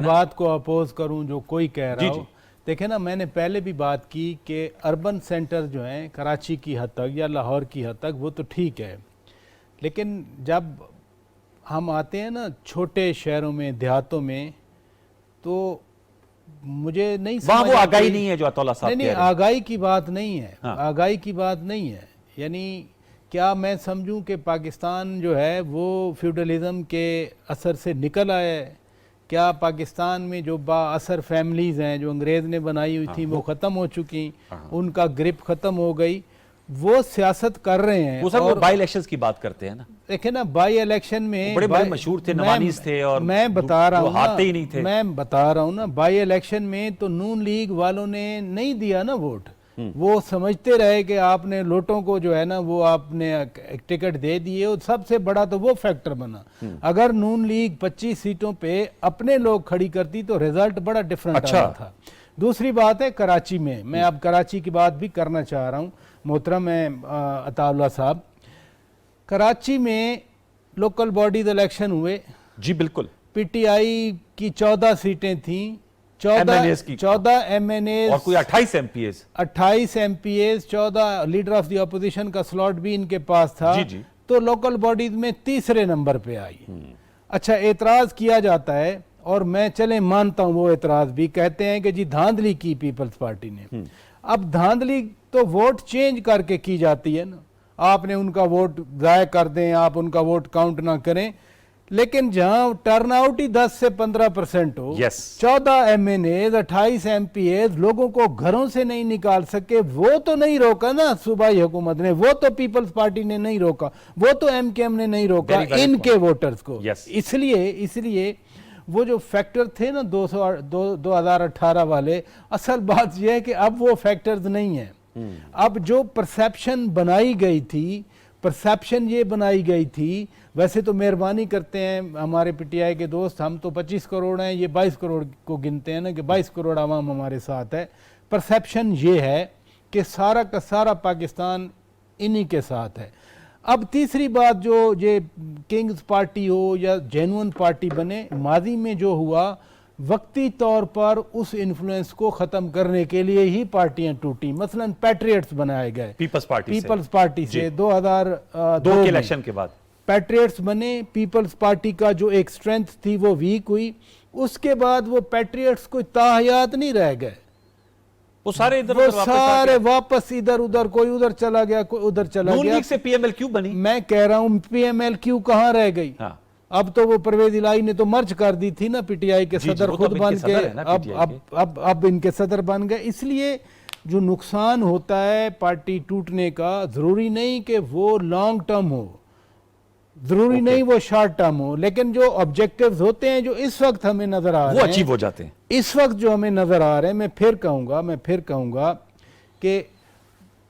बात को अपोज करूं जो कोई कह रहा हो। देखें ना, मैंने पहले भी बात की कि अर्बन सेंटर जो हैं कराची की हद तक या लाहौर की हद तक वो तो ठीक है, लेकिन जब हम आते हैं ना छोटे शहरों में, देहातों में, तो मुझे नहीं समझ, वो आगाही नहीं है जो अताउल्लाह साहब नहीं, आगाही की बात नहीं है, आगाही की बात नहीं है। यानी क्या मैं समझूं कि पाकिस्तान जो है वो फ्यूडलिज्म के असर से निकल आया है? क्या पाकिस्तान में जो बाअसर फैमिलीज़ हैं जो अंग्रेज़ ने बनाई हुई थी वो ख़त्म हो चुकी, उनका ग्रिप ख़त्म हो गई, वो सियासत कर रहे हैं। वो सब बाई इलेक्शंस की बात करते हैं ना, देखे ना, बाई इलेक्शन में बड़े बड़े मशहूर थे, नवानीस थे और मैं बता रहा हूँ हारते ही नहीं थे। मैं बता रहा हूँ ना, बाई इलेक्शन में तो नून लीग वालों ने नहीं दिया ना वोट, वो समझते रहे कि आपने लोटों को जो है ना वो आपने एक टिकट दे दिए, और सबसे बड़ा तो वो फैक्टर बना। अगर नून लीग 25 सीटों पे अपने लोग खड़ी करती तो रिजल्ट बड़ा डिफरेंट आना था। दूसरी बात है कराची में, मैं अब कराची की बात भी करना चाह रहा हूँ मोहतरम अताउल्लाह साहब। कराची में लोकल बॉडीज इलेक्शन हुए जी बिल्कुल। पीटीआई की 14 सीटें थीं, 14 एमएनए और कोई 28 MPS, 28 MPS, 14 leader of the opposition का स्लॉट भी इनके पास था। जी जी। तो लोकल बॉडीज में तीसरे नंबर पे आई। अच्छा, एतराज किया जाता है और मैं चले मानता हूं वो एतराज भी, कहते हैं कि जी धांधली की पीपल्स पार्टी ने। अब धांधली तो वोट चेंज करके की जाती है ना, आपने उनका वोट जाया कर दें, आप उनका वोट काउंट ना करें, लेकिन जहां टर्नआउट ही 10 से 15% हो, 14 एमएनए 28 एमपीएस लोगों को घरों से नहीं निकाल सके, वो तो नहीं रोका ना सूबाई हुकूमत ने, वो तो पीपल्स पार्टी ने नहीं रोका, वो तो एमकेएम ने नहीं रोका इनके वोटर्स को। इसलिए वो जो फैक्टर थे ना 2018 वाले, असल बात यह है कि अब वो फैक्टर्स नहीं है। अब जो परसेप्शन बनाई गई थी, परसेप्शन ये बनाई गई थी, वैसे तो मेहरबानी करते हैं हमारे पीटीआई के दोस्त, हम तो 25 करोड़ हैं, ये 22 करोड़ को गिनते हैं ना कि 22 करोड़ आवाम हमारे साथ है। परसेप्शन ये है कि सारा का सारा पाकिस्तान इन्हीं के साथ है। अब तीसरी बात, जो ये किंग्स पार्टी हो या जेन्युइन पार्टी बने, माजी में जो हुआ वक्ती तौर पर उस इन्फ्लुएंस को ख़त्म करने के लिए ही पार्टियां टूटी। मसलन पैट्रियट्स बनाए गए पीपल्स पार्टी से 2002 के इलेक्शन के बाद पैट्रियट्स बने। पीपल्स पार्टी का जो एक स्ट्रेंथ थी वो वीक हुई, उसके बाद वो पैट्रियट्स कोई ताहयात नहीं रह गए, वो सारे वापस इधर उधर, कोई उधर चला गया, कोई उधर चला गया। से पीएमएलक्यू बनी। मैं कह रहा हूं पीएमएलक्यू कहां रह गई? हाँ। अब तो वो परवेज इलाही ने तो मर्ज कर दी थी ना, पीटीआई के सदर खुद बन के, अब इनके सदर बन गए। इसलिए जो नुकसान होता है पार्टी टूटने का, जरूरी नहीं कि वो लॉन्ग टर्म हो, जरूरी नहीं वो शॉर्ट टर्म हो, लेकिन जो ऑब्जेक्टिव्स होते हैं जो इस वक्त हमें नजर आ रहे हैं, वो अचीव हो जाते हैं। इस वक्त जो हमें नजर आ रहे हैं, मैं फिर कहूंगा कि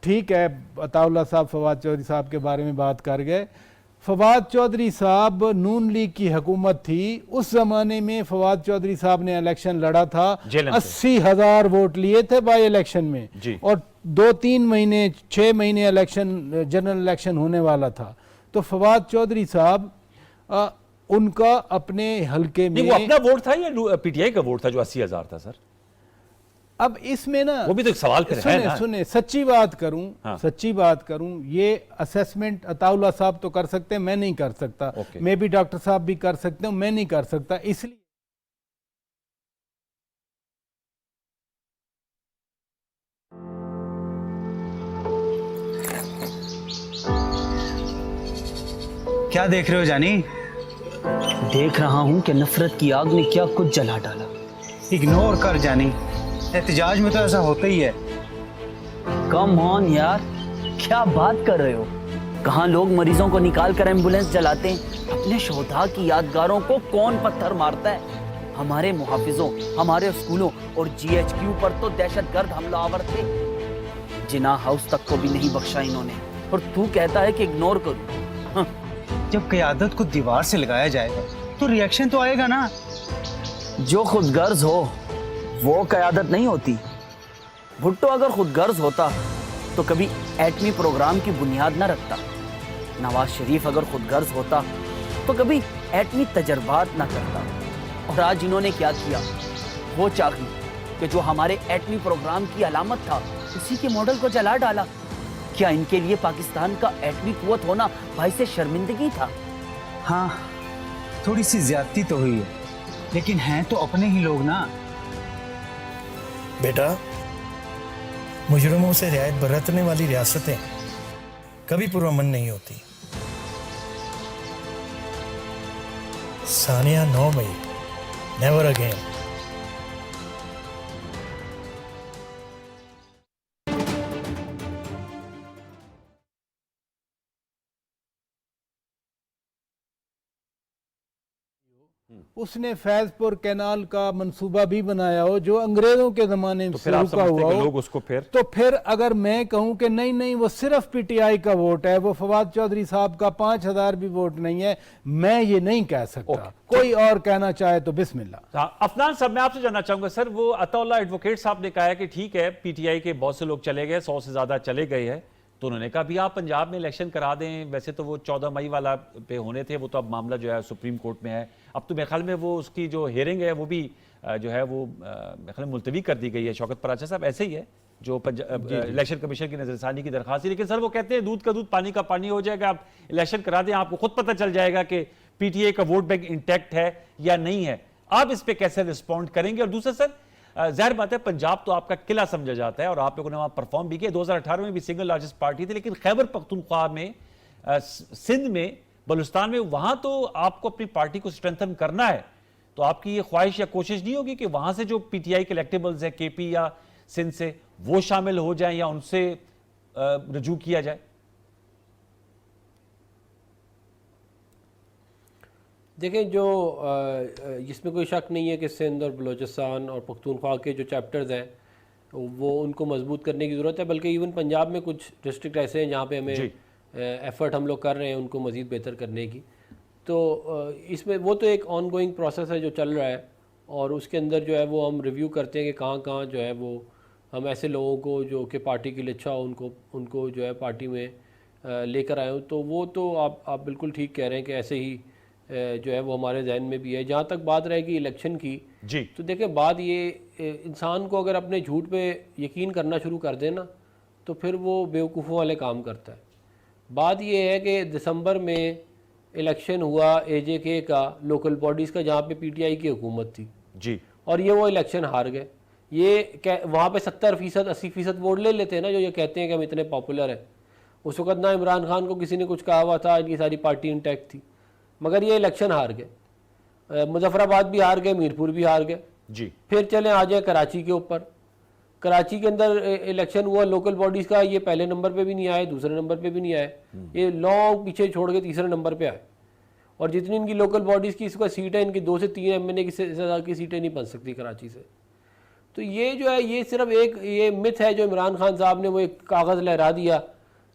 ठीक है, अताउल्लाह साहब फवाद चौधरी साहब के बारे में बात कर गए। फवाद चौधरी साहब, नून लीग की हुकूमत थी उस जमाने में, फवाद चौधरी साहब ने इलेक्शन लड़ा था, 80,000 वोट लिए थे बाई इलेक्शन में, और 2-3 महीने 6 महीने इलेक्शन, जनरल इलेक्शन होने वाला था। तो फवाद चौधरी साहब उनका अपने हलके में, वो अपना वोट था या पीटीआई का वोट था जो 80,000 था? सर अब इसमें ना वो भी तो एक सवाल फिर है ना। सुने सच्ची बात करूं, ये असेसमेंट अताउल्लाह साहब तो कर सकते हैं, मैं नहीं कर सकता। मैं भी डॉक्टर साहब भी कर सकते हूं, मैं नहीं कर सकता। इसलिए क्या देख रहे हो जानी? देख रहा हूं कि नफरत की आग ने क्या कुछ जला डाला। इग्नोर कर जानी, एहतजाज में तो ऐसा होता ही है। कम ऑन यार, क्या बात कर रहे हो? कहां लोग मरीजों को निकाल कर एम्बुलेंस चलाते हैं, अपने शोधा की यादगारों को कौन पत्थर मारता है? हमारे मुहाफिजों, हमारे स्कूलों और जीएचक्यू पर तो दहशतगर्द हमलावर थे। जिना हाउस तक को भी नहीं बख्शा इन्होंने, और तू कहता है कि इग्नोर करूं? जब क़यादत को दीवार से लगाया जाएगा तो रिएक्शन तो आएगा ना। जो खुदगर्ज हो वो क़यादत नहीं होती। भुट्टो अगर खुदगर्ज होता तो कभी एटमी प्रोग्राम की बुनियाद न रखता। नवाज शरीफ अगर खुदगर्ज होता तो कभी एटमी तजर्बात न करता। और आज इन्होंने क्या किया? वो चाकी कि जो हमारे एटमी प्रोग्राम की अलामत था, उसी के मॉडल को जला डाला। क्या इनके लिए पाकिस्तान का एटमी कुव्वत होना भाई से शर्मिंदगी था? हाँ, थोड़ी सी ज्यादती तो हुई है, लेकिन हैं तो अपने ही लोग ना। बेटा, मुजरिमों से रियायत बरतने वाली रियासतें कभी पुरअमन नहीं होती। सानिया 9 मई, नेवर अगेन। उसने फैजपुर कैनाल का मंसूबा भी बनाया हो जो अंग्रेजों के जमाने में तो फिर आप शुरू का समझते हुआ हैं कि हो, लोग उसको फिर अगर मैं कहूं कि नहीं नहीं वो सिर्फ पीटीआई का वोट है, वो फवाद चौधरी साहब का 5000 भी वोट नहीं है, मैं ये नहीं कह सकता। कोई और कहना चाहे तो बिस्मिल्लाह। अफनान साहब, मैं आपसे जानना चाहूंगा सर, वो अताउल्लाह एडवोकेट साहब ने कहा है कि ठीक है पीटीआई के बहुत से लोग चले गए, 100 से ज्यादा चले गए हैं, तो उन्होंने कहा भी आप पंजाब में इलेक्शन करा दें। वैसे तो वो 14 मई वाला पे होने थे, वो तो अब मामला जो है सुप्रीम कोर्ट में है। अब तो मेरे ख्याल में वो उसकी जो हियरिंग है वो भी जो है वो मेरे ख्याल में मुलतवी कर दी गई है। शौकत पराचा साहब ऐसे ही है जो इलेक्शन कमीशन की नजरसानी की दरखास्त थी, लेकिन सर वो कहते हैं दूध का दूध पानी का पानी हो जाएगा, आप इलेक्शन करा दें, आपको खुद पता चल जाएगा कि पीटीआई का वोट बैंक इंटैक्ट है या नहीं है। आप इस पे कैसे रिस्पॉन्ड करेंगे? और दूसरा सर, जाहिर बात है पंजाब तो आपका किला समझा जाता है और आप लोगों ने वहां परफॉर्म भी किया, 2018 में भी सिंगल लार्जेस्ट पार्टी थी, लेकिन खैबर पख्तूनख्वा में, सिंध में, बलूचिस्तान में, वहां तो आपको अपनी पार्टी को स्ट्रेंथन करना है, तो आपकी ये ख्वाहिश या कोशिश नहीं होगी कि वहां से जो पीटीआई के इलेक्टेबल्स है केपी या सिंध से, वो शामिल हो जाएं या उनसे रजू किया जाए? देखें, जो इसमें कोई शक नहीं है कि सिंध और बलूचिस्तान और पख्तूनख्वा के जो चैप्टर्स हैं वो उनको मजबूत करने की ज़रूरत है। बल्कि इवन पंजाब में कुछ डिस्ट्रिक्ट ऐसे हैं जहाँ पे हमें एफ़र्ट हम लोग कर रहे हैं उनको मज़ीद बेहतर करने की। तो इसमें वो तो एक ऑन गोइंग प्रोसेस है जो चल रहा है, और उसके अंदर जो है वो हम रिव्यू करते हैं कि कहाँ कहाँ जो है वो हम ऐसे लोगों को जो कि पार्टी के लिए अच्छा हो उनको जो है पार्टी में लेकर आए हो। तो वो तो आप बिल्कुल ठीक कह रहे हैं कि ऐसे ही जो है वो हमारे जहन में भी है। जहाँ तक बात रहेगी इलेक्शन की जी, तो देखें, बात ये इंसान को अगर अपने झूठ पे यकीन करना शुरू कर देना तो फिर वो बेवकूफ़ों वाले काम करता है। बात ये है कि दिसंबर में इलेक्शन हुआ एजेके का, लोकल बॉडीज़ का, जहाँ पे पीटीआई की हुकूमत थी जी, और ये वो इलेक्शन हार गए। ये वहाँ पे 70% 80% वोट ले लेते हैं ना, जो ये कहते हैं कि हम इतने पॉपुलर हैं। उस वक्त ना इमरान खान को किसी ने कुछ कहा हुआ था, इनकी सारी पार्टी इंटैक्ट थी, मगर ये इलेक्शन हार गए। मुजफ्फराबाद भी हार गए, मीरपुर भी हार गए जी। फिर चले आ जाए कराची के ऊपर। कराची के अंदर इलेक्शन हुआ लोकल बॉडीज़ का, ये पहले नंबर पे भी नहीं आए, दूसरे नंबर पे भी नहीं आए, ये लॉन्ग पीछे छोड़ के तीसरे नंबर पे आए। और जितनी इनकी लोकल बॉडीज़ की इसका सीट है, इनकी 2 से 3 एमएनए की ज़्यादा की सीटें नहीं बन सकती कराची से। तो ये जो है ये सिर्फ एक ये मिथ है जो इमरान खान साहब ने वो एक कागज़ लहरा दिया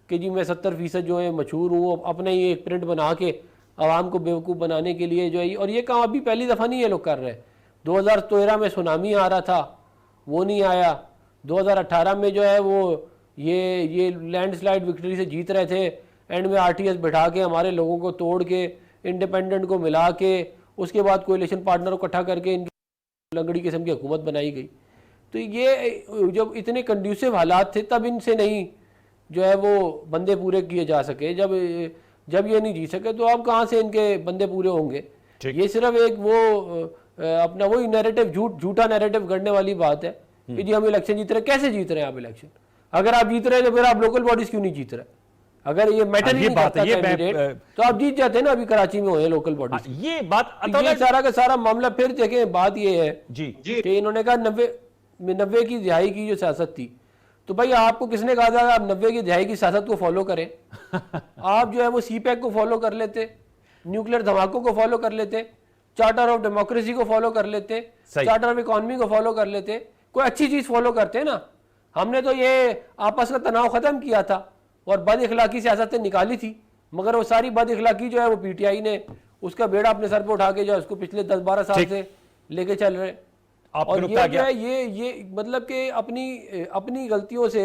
कि जी मैं 70% जो है मशहूर हूँ, अपने ही एक प्रिंट बना के आवाम को बेवकूफ़ बनाने के लिए जो है। और ये काम अभी पहली दफ़ा नहीं ये लोग कर रहे। 2013 में सुनामी आ रहा था, वो नहीं आया। 2018 में जो है वो ये लैंडस्लाइड विक्ट्री से जीत रहे थे, एंड में आरटीएस बैठा के हमारे लोगों को तोड़ के इंडिपेंडेंट को मिला के उसके बाद कोalition पार्टनर को इकट्ठा करके इनकी लंगड़ी किस्म की हुकूमत बनाई गई। तो ये जब इतने कंड्यूसिव हालात थे तब इनसे नहीं जो है वो बंदे पूरे किए जा सके। जब ये नहीं जीत सके तो अब कहाँ से इनके बंदे पूरे होंगे? ये सिर्फ एक वो अपना वही नैरेटिव, झूठा नैरेटिव गढ़ने वाली बात है कि जी हम इलेक्शन जीत रहे। कैसे जीत रहे हैं आप इलेक्शन? अगर आप जीत रहे हैं तो फिर आप लोकल बॉडीज क्यों नहीं जीत रहे? अगर ये मैटर ही नहीं करता कैंडिडेट तो आप जीत जाते हैं ना। अभी कराची में हुए लोकल बॉडीज, ये बात ये सारा का सारा मामला। फिर देखें, बात ये है जी कि इन्होंने कहा 90 की दिहाई की जो सियासत थी, तो भाई आपको किसने कहा था आप 90 की दिहाई की सियासत को फॉलो करें? आप जो है वो सीपैक को फॉलो कर लेते, न्यूक्लियर धमाकों को फॉलो कर लेते, चार्टर ऑफ डेमोक्रेसी को फॉलो कर लेते, चार्टर ऑफ इकोनॉमी को फॉलो कर लेते, कोई अच्छी चीज फॉलो करते ना। हमने तो ये आपस का तनाव खत्म किया था और बद इखलाकी सियासतें निकाली थी, मगर वो सारी बद इखलाकी जो है वो पीटीआई ने उसका बेड़ा अपने सर पर उठा के जो है उसको पिछले 10-12 साल से लेके चल रहे। और ये जो है ये मतलब कि अपनी गलतियों से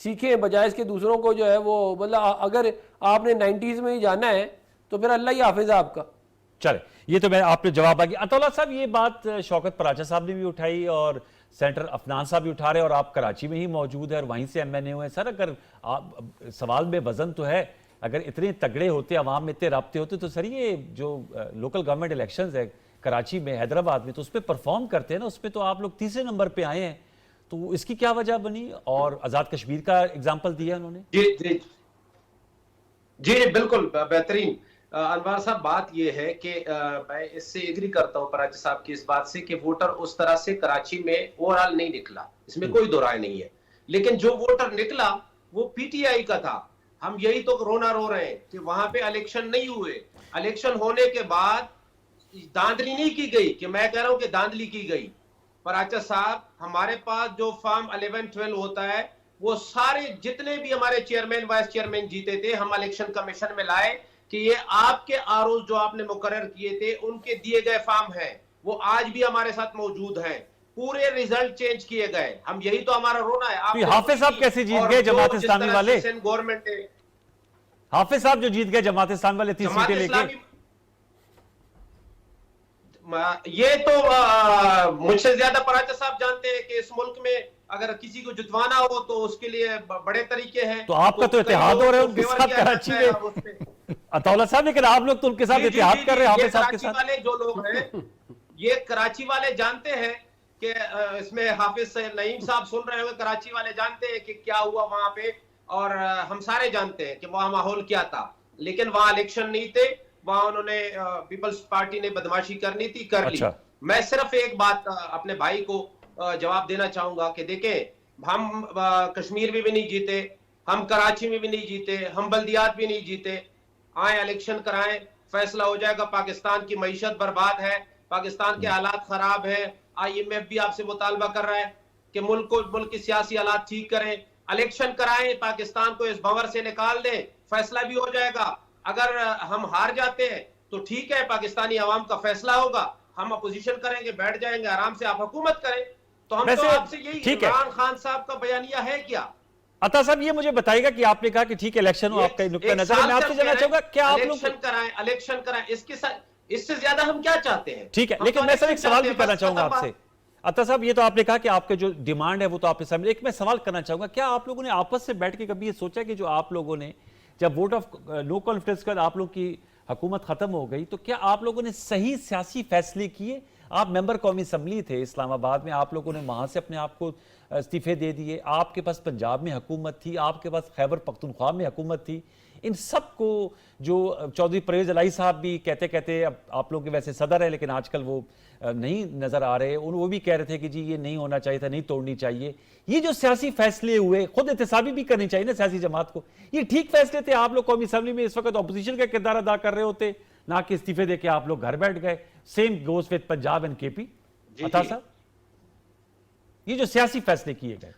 सीखें बजाय इसके दूसरों को जो है वो, मतलब अगर आपने 90s में ही जाना है तो फिर अल्लाह ही हाफिज है आपका। चले, ये तो मैं आपने जवाब आ गया। अतौला साहब, ये बात शौकत पराचा साहब ने भी उठाई और सेनेटर अफनान साहब भी उठा रहे, और आप कराची में ही मौजूद है और वहीं से एमएनए हुए। सर, अगर आप सवाल में वजन तो है, अगर इतने तगड़े होते, अवाम में इतने राब्ते होते, तो सर ये जो लोकल गवर्नमेंट इलेक्शंस है कराची में, हैदराबाद में, तो उस पर परफॉर्म करते हैं ना, उस पर तो आप लोग तीसरे नंबर पे आए हैं, तो इसकी क्या वजह बनी? और आजाद कश्मीर का एग्जाम्पल दिया उन्होंने। जी जी जी बिल्कुल बेहतरीन। अनवार साहब, बात यह है कि मैं इससे एग्री करता हूं पराचा साहब की इस बात से कि वोटर उस तरह से कराची में ओवरऑल नहीं निकला, इसमें कोई दो राय नहीं है। लेकिन जो वोटर निकला वो पीटीआई का था। हम यही तो रोना रो रहे हैं कि वहां पे इलेक्शन नहीं हुए। इलेक्शन होने के बाद धांधली नहीं की गई, कि मैं कह रहा हूं कि धांधली की गई। पराचा साहब, हमारे पास जो फॉर्म 11-12 होता है, वो सारे जितने भी हमारे चेयरमैन वाइस चेयरमैन जीते थे, हम इलेक्शन कमीशन में लाए कि ये आपके आरोज जो आपने मुकर्रर किए थे उनके दिए गए फॉर्म हैं, वो आज भी हमारे साथ मौजूद हैं। पूरे रिजल्ट चेंज किए गए। हम यही तो हमारा रोना है। आप हाफिज साहब कैसे जीत गए जमात इस्लामी वाले? गवर्नमेंट है, हाफिज साहब जो जीत गए जमात इस्लामी वाले 30 सीटें लेके, ये तो मुझसे ज्यादा पराचा साहब जानते हैं कि इस मुल्क में अगर किसी को जुटवाना हो तो उसके लिए बड़े तरीके हैं। तो आपका तो इत्तेहाद हो रहा है उनके साथ कराची में, अताउल्ला साहब, लेकिन आप लोग तो उनके साथ इत्तेहाद कर रहे हैं हाफिज साहब के साथ। वाले जो लोग हैं, ये कराची वाले जानते हैं कि इसमें हाफिज नईम साहब सुन रहे होंगे, कराची वाले जानते हैं कि क्या हुआ वहां पे, और हम सारे जानते हैं कि वहां माहौल क्या था। लेकिन वहां इलेक्शन नहीं थे, वहां उन्होंने पीपल्स पार्टी ने बदमाशी करनी थी, कर ली। मैं सिर्फ एक बात अपने भाई को जवाब देना चाहूंगा कि देखें, हम कश्मीर में भी नहीं जीते, हम कराची में भी नहीं जीते, हम बल्दियात भी नहीं जीते। आए इलेक्शन कराएं, फैसला हो जाएगा। पाकिस्तान की मईशत बर्बाद है, पाकिस्तान के हालात खराब है। IMF भी आपसे मुतालबा कर रहा है कि मुल्क की सियासी हालात ठीक करें, इलेक्शन कराएं, पाकिस्तान को इस भंवर से निकाल दें, फैसला भी हो जाएगा। अगर हम हार जाते हैं तो ठीक है, पाकिस्तानी आवाम का फैसला होगा, हम अपोजिशन करेंगे, बैठ जाएंगे आराम से, आप हुकूमत करें। तो हम तो आपसे यही, इमरान खान साहब का बयानिया है क्या? अता साहब, ये मुझे बताइएगा कि आपने कहा कि ठीक है इलेक्शन हो, आपका नुक्ता नजर है, मैं आपसे जानना चाहूंगा क्या आप लोग इलेक्शन कराएं, इसके साथ इससे ज्यादा हम क्या चाहते हैं? ठीक है, लेकिन मैं सर एक सवाल भी करना चाहूंगा आपसे। अता साहब, ये तो आपने कहा कि आपके जो डिमांड है वो तो आपके सामने, एक मैं सवाल करना चाहूंगा, क्या आप लोगों ने आपस से बैठ के कभी ये सोचा कि जो आप लोगों ने जब वोट ऑफ नो कॉन्फिडेंस के बाद आप लोग की हुकूमत खत्म हो गई, तो क्या आप लोगों ने सही सियासी फैसले किए? आप मेंबर कौमी असम्बली थे इस्लामाबाद में, आप लोगों ने वहां से अपने आप को इस्तीफे दे दिए, आपके पास पंजाब में हुकूमत थी, आपके पास खैबर पख्तूनख्वा में हुकूमत थी। इन सब को जो चौधरी परवेज इलाही साहब भी कहते कहते, अब आप लोग के वैसे सदर है लेकिन आजकल वो नहीं नजर आ रहे, वो भी कह रहे थे कि जी ये नहीं होना चाहिए था, नहीं तोड़नी चाहिए। ये जो सियासी फैसले हुए, खुद एहतसाबी भी करनी चाहिए ना सियासी जमात को, ये ठीक फैसले थे? आप लोग कौमी असम्बली में इस वक्त अपोजिशन का किरदार अदा कर रहे होते, ना कि इस्तीफे देके आप लोग घर बैठ गए। Same goes with Punjab and KP। अता साहब, ये जो सियासी फैसले किए गए।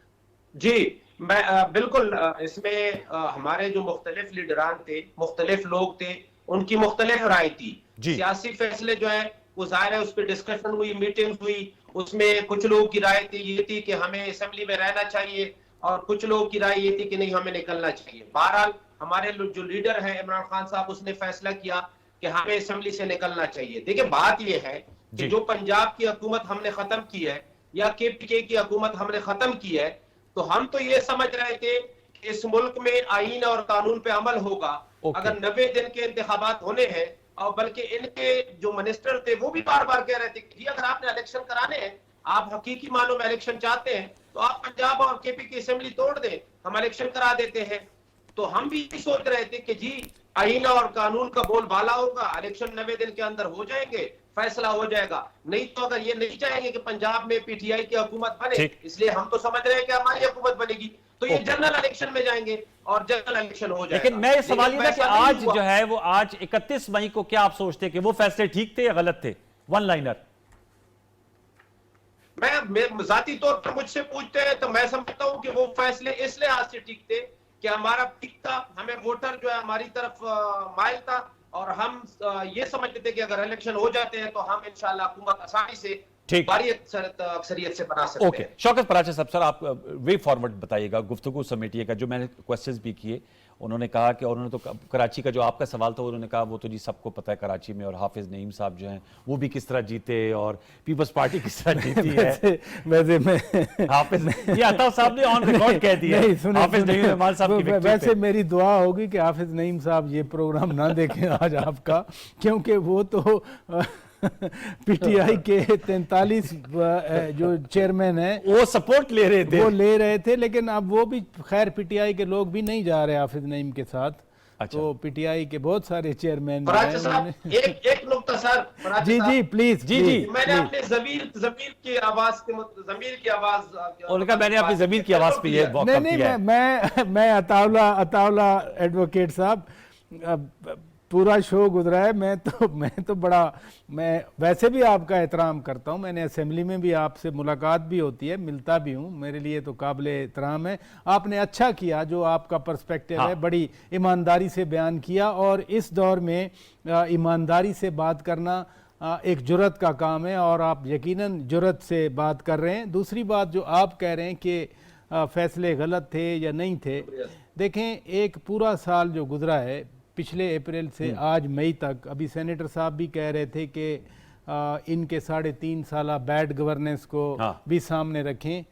जी, मैं बिल्कुल इसमें हमारे जो मुख्तलिफ लीडरान थे, मुख्तलिफ लोग थे, उनकी मुख्तलिफ राय थी। सियासी फैसले जो है वो जाहिर है उस पर डिस्कशन हुई, मीटिंग हुई, उसमें कुछ लोगों की राय थी ये थी कि हमें असेंबली में रहना चाहिए, और कुछ लोगों की राय ये थी कि नहीं हमें निकलना चाहिए। बहरहाल हमारे जो लीडर है इमरान खान साहब, उसने फैसला किया कि हमें असेंबली से निकलना चाहिए। देखिए, बात यह है कि जो पंजाब की हुकूमत हमने खत्म की है या KPK की हुकूमत हमने खत्म की है, तो हम तो ये समझ रहे थे कि इस मुल्क में आईन और कानून पे अमल होगा। अगर 90 दिन के इंतखाबात होने हैं, और बल्कि इनके जो मिनिस्टर थे वो भी बार बार कह रहे थे कि अगर आपने इलेक्शन कराने हैं, आप हकीकी मानों में इलेक्शन चाहते हैं, तो आप पंजाब और KP की असेंबली तोड़ दें, हम इलेक्शन करा देते हैं। तो हम भी सोच रहे थे कि जी आईन और कानून का बोलबाला होगा, इलेक्शन 90 दिन के अंदर हो जाएंगे, फैसला हो जाएगा। नहीं तो अगर ये नहीं चाहेंगे कि पंजाब में PTI की हुकूमत बने, इसलिए हम तो समझ रहे हैं कि हमारी हुकूमत बनेगी, तो ये जनरल इलेक्शन में जाएंगे और जनरल इलेक्शन हो जाएगा। लेकिन मैं सवाल ये था कि आज जो है वो आज 31 मई को क्या आप सोचते कि वो फैसले ठीक थे या गलत थे? One liner. मैं जाती तौर पर मुझसे पूछते हैं तो मैं समझता हूं कि वो फैसले इस लिहाज से ठीक थे कि हमारा पीक था, हमें वोटर जो है हमारी तरफ माइल था, और हम ये समझते थे कि अगर इलेक्शन हो जाते हैं तो हम इंशाल्लाह हुकूमत आसानी से भारी अक्सरियत से बना सकते हैं। शौकत पराचा साहब, सर आप वे फॉर्मेट बताइएगा, गुफ्तगू समेटिएगा। जो मैंने क्वेश्चंस भी किए, उन्होंने कहा कि, और उन्होंने तो कराची का जो आपका सवाल था उन्होंने कहा वो तो जी सबको पता है कराची में, और हाफिज नईम साहब जो हैं वो भी किस तरह जीते और पीपल्स पार्टी किस तरह जीती है। वैसे मैं हाफिज, ये अता साहब ने ऑन रिकॉर्ड कह दिया हाफिज नईम इमाम साहब की विक्ट्री। वैसे मेरी दुआ होगी कि हाफिज नईम साहब ये प्रोग्राम ना देखें आज आपका, क्योंकि वो तो PTI के 43 जो चेयरमैन है वो सपोर्ट ले रहे थे, लेकिन अब वो भी खैर PTI के लोग भी नहीं जा रहे हाफिज नईम के साथ। तो PTI के बहुत सारे चेयरमैन एक नुक्ता सर, जी प्लीज, जी मैंने अपने ज़मीर की आवाज उनका मैंने अपनी ज़मीर की आवाज पे ये नहीं मैं अताउल्ला एडवोकेट साहब, पूरा शो गुजरा है। मैं वैसे भी आपका एहतराम करता हूँ, मैंने असेंबली में भी आपसे मुलाकात भी होती है, मिलता भी हूँ, मेरे लिए तो काबिल एहतराम है। आपने अच्छा किया, जो आपका पर्सपेक्टिव है बड़ी ईमानदारी से बयान किया, और इस दौर में ईमानदारी से बात करना एक जुर्रत का काम है, और आप यकीनन जुर्रत से बात कर रहे हैं। दूसरी बात जो आप कह रहे हैं कि फैसले गलत थे या नहीं थे, देखें एक पूरा साल जो गुजरा है पिछले अप्रैल से आज मई तक, अभी सेनेटर साहब भी कह रहे थे कि इनके 3.5 साल बैड गवर्नेंस को भी सामने रखें।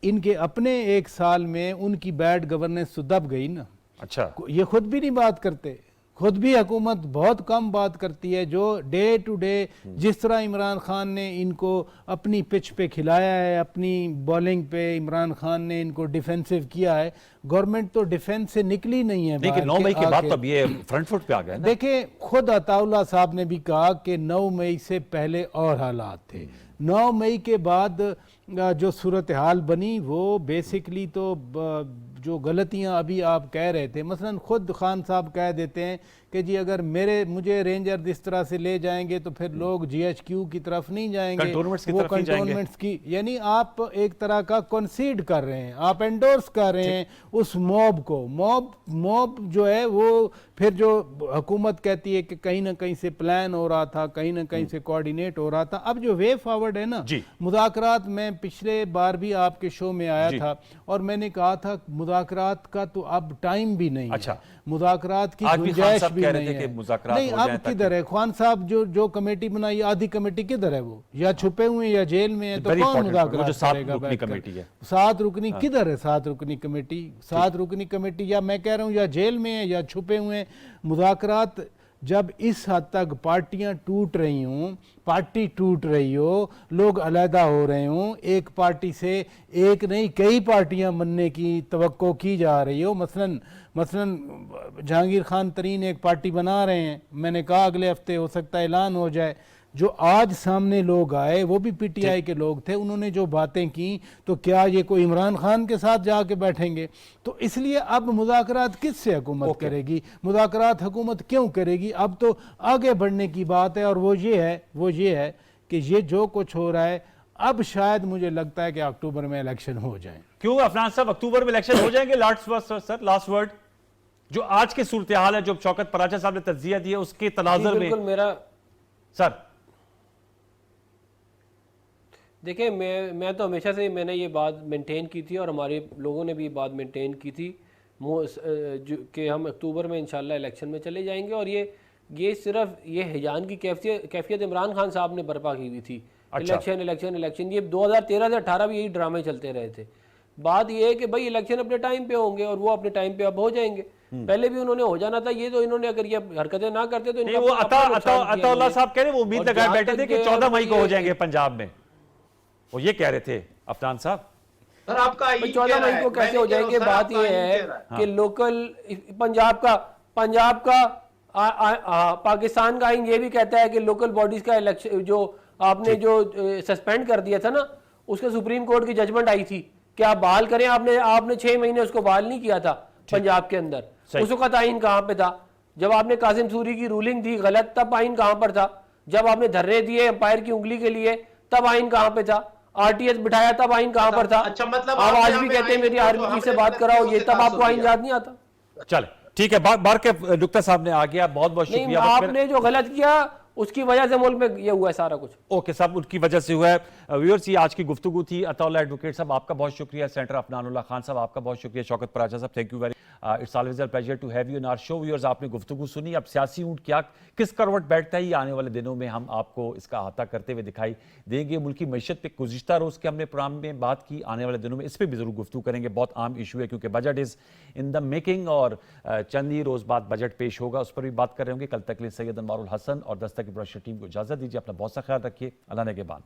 इनके अपने एक साल में उनकी बैड गवर्नेंस तो दब गई ना। अच्छा, ये खुद भी नहीं बात करते, खुद भी हुकूमत बहुत कम बात करती है। जो डे टू डे जिस तरह इमरान खान ने इनको अपनी पिच पे खिलाया है, अपनी बॉलिंग पे इमरान खान ने इनको डिफेंसिव किया है, गवर्नमेंट तो डिफेंस से निकली नहीं है। लेकिन 9 मई के बाद तो अब ये फ्रंट फुट पे आ गए ना। देखिए खुद अताउल्लाह साहब ने भी कहा कि 9 मई से पहले और हालात थे। 9 मई के बाद जो सूरत हाल बनी वो बेसिकली तो जो गलतियां अभी आप कह रहे थे, मसलन खुद खान साहब कह देते हैं कि जी अगर मुझे रेंजर इस तरह से ले जाएंगे तो फिर लोग GHQ की तरफ नहीं जाएंगे, वो कंटोनमेंट्स की, यानी आप एक तरह का कंसीड कर रहे हैं, आप एंडोर्स कर रहे हैं उस मॉब को। मॉब जो है वो फिर जो हुकूमत कहती है कि कहीं ना कहीं से प्लान हो रहा था, कहीं ना कहीं से कोऑर्डिनेट हो रहा था। अब जो वे फॉरवर्ड है ना मुज़ाकरात, मैं पिछले बार भी आपके शो में आया था और मैंने कहा था मुज़ाकरात का तो अब टाइम भी नहीं है, मुज़ाकरात की गुंजाइश भी नहीं है। नहीं, अब किधर है खान साहब जो कमेटी बनाई, आधी कमेटी किधर है? वो या छुपे हुए या जेल में है, तो कौन मुज़ाकरात करेगा? 7 रुकनी किधर है? 7 रुकनी कमेटी, 7 रुकनी कमेटी या मैं कह रहा हूँ या जेल में है या छुपे हुए हैं। मुज़ाकरात जब इस हद तक पार्टियां टूट रही हों, पार्टी टूट रही हो, लोग अलहदा हो रहे हों, एक पार्टी से एक नहीं कई पार्टियां बनने की तवक्को की जा रही हो, मसलन जहांगीर खान तरीन एक पार्टी बना रहे हैं, मैंने कहा अगले हफ्ते हो सकता है ऐलान हो जाए। जो आज सामने लोग आए वो भी PTI के लोग थे, उन्होंने जो बातें की, तो क्या ये कोई इमरान खान के साथ जाके बैठेंगे? तो इसलिए अब मुज़ाकरात किससे हुकूमत करेगी? मुज़ाकरात हुकूमत क्यों करेगी? अब तो आगे बढ़ने की बात है, और वो ये है कि ये जो कुछ हो रहा है अब शायद मुझे लगता है कि अक्टूबर में इलेक्शन हो जाए। क्यों अफनान साहब, अक्टूबर में इलेक्शन हो जाएंगे? लास्ट वर्ड जो आज की सूरत हाल है, जो शौकत पराचा साहब ने तज्जिया दी है, उसके तनाजुर में मेरा सर देखिए, मैं तो हमेशा से मैंने ये बात मेंटेन की थी और हमारे लोगों ने भी ये बात मेंटेन की थी कि हम अक्टूबर में इंशाल्लाह इलेक्शन में चले जाएंगे। और ये सिर्फ ये हिजान की कैफियत इमरान खान साहब ने बर्पा की हुई थी। इलेक्शन ये 2013 से 18 भी यही ड्रामे चलते रहे थे। बात ये है कि भाई इलेक्शन अपने टाइम पे होंगे और वो अपने टाइम पे अब हो जाएंगे। पहले भी उन्होंने हो जाना था, ये तो इन्होंने अगर ये हरकतें ना करते तो अताउल्लाह साहब कह रहे वो उम्मीद लगाए बैठे थे कि 14 मई को हो जाएंगे पंजाब में, वो ये कह रहे थे अफनान साहब। सर आपका 14 मई को कैसे हो जाएंगे? बात ये है कि लोकल पंजाब का पाकिस्तान का आइन ये भी कहता है कि लोकल बॉडीज का इलेक्शन जो आपने जो सस्पेंड कर दिया था ना, उसके सुप्रीम कोर्ट की जजमेंट आई थी कि आप बहाल करें। आपने 6 महीने उसको बहाल नहीं किया था पंजाब के अंदर। उस वक्त आइन कहां पे था? जब आपने कासिम सूरी की रूलिंग दी गलत, तब आइन कहां पर था? जब आपने धर्रे दिए एम्पायर की उंगली के लिए, तब आइन कहां पे था? RTS बिठाया, तब आइन कहां पर था? अच्छा, मतलब आप आज भी कहते हैं मेरी आर्मी से बात कराओ, ये तब आपको आइन याद नहीं आता? चले ठीक है, बार के नुक्ता साहब ने आ गया, बहुत बहुत शुक्रिया। आपने जो गलत किया उसकी वजह से मुल्क में ये हुआ है सारा कुछ। ओके साहब, उनकी वजह से हुआ है। व्यूअर्स, ये आज की गुफ्तगू थी। अताउल्लाह एडवोकेट साहब आपका बहुत शुक्रिया, सेनेटर अफनानुल्लाह खान साहब आपका बहुत शुक्रिया, शौकत पराचा साहब thank you very it's always a pleasure to have you in our show. Viewers, आपने गुफ्तगू सुनी। अब सियासी ऊंट किस करवट बैठता है, ये आने वाले दिनों में हम आपको इसका अहाता करते हुए दिखाई देंगे। मुल्क की मईशत पे गुज़िश्ता रोज़ के हमने प्रोग्राम में बात की, आने वाले दिनों में इस पर भी जरूर गुफ्तगू करेंगे। बहुत आम इशू है क्योंकि budget is in the making और चंद ही रोज़ बाद बजट पेश होगा, उस पर भी बात कर रहे होंगे। कल तक के लिए सैयद अनवारुल हसन और दस्तक की टीम को इजाज़त दीजिए। अपना बहुत सा ख्याल रखिए। अल्लाह ने के बाद।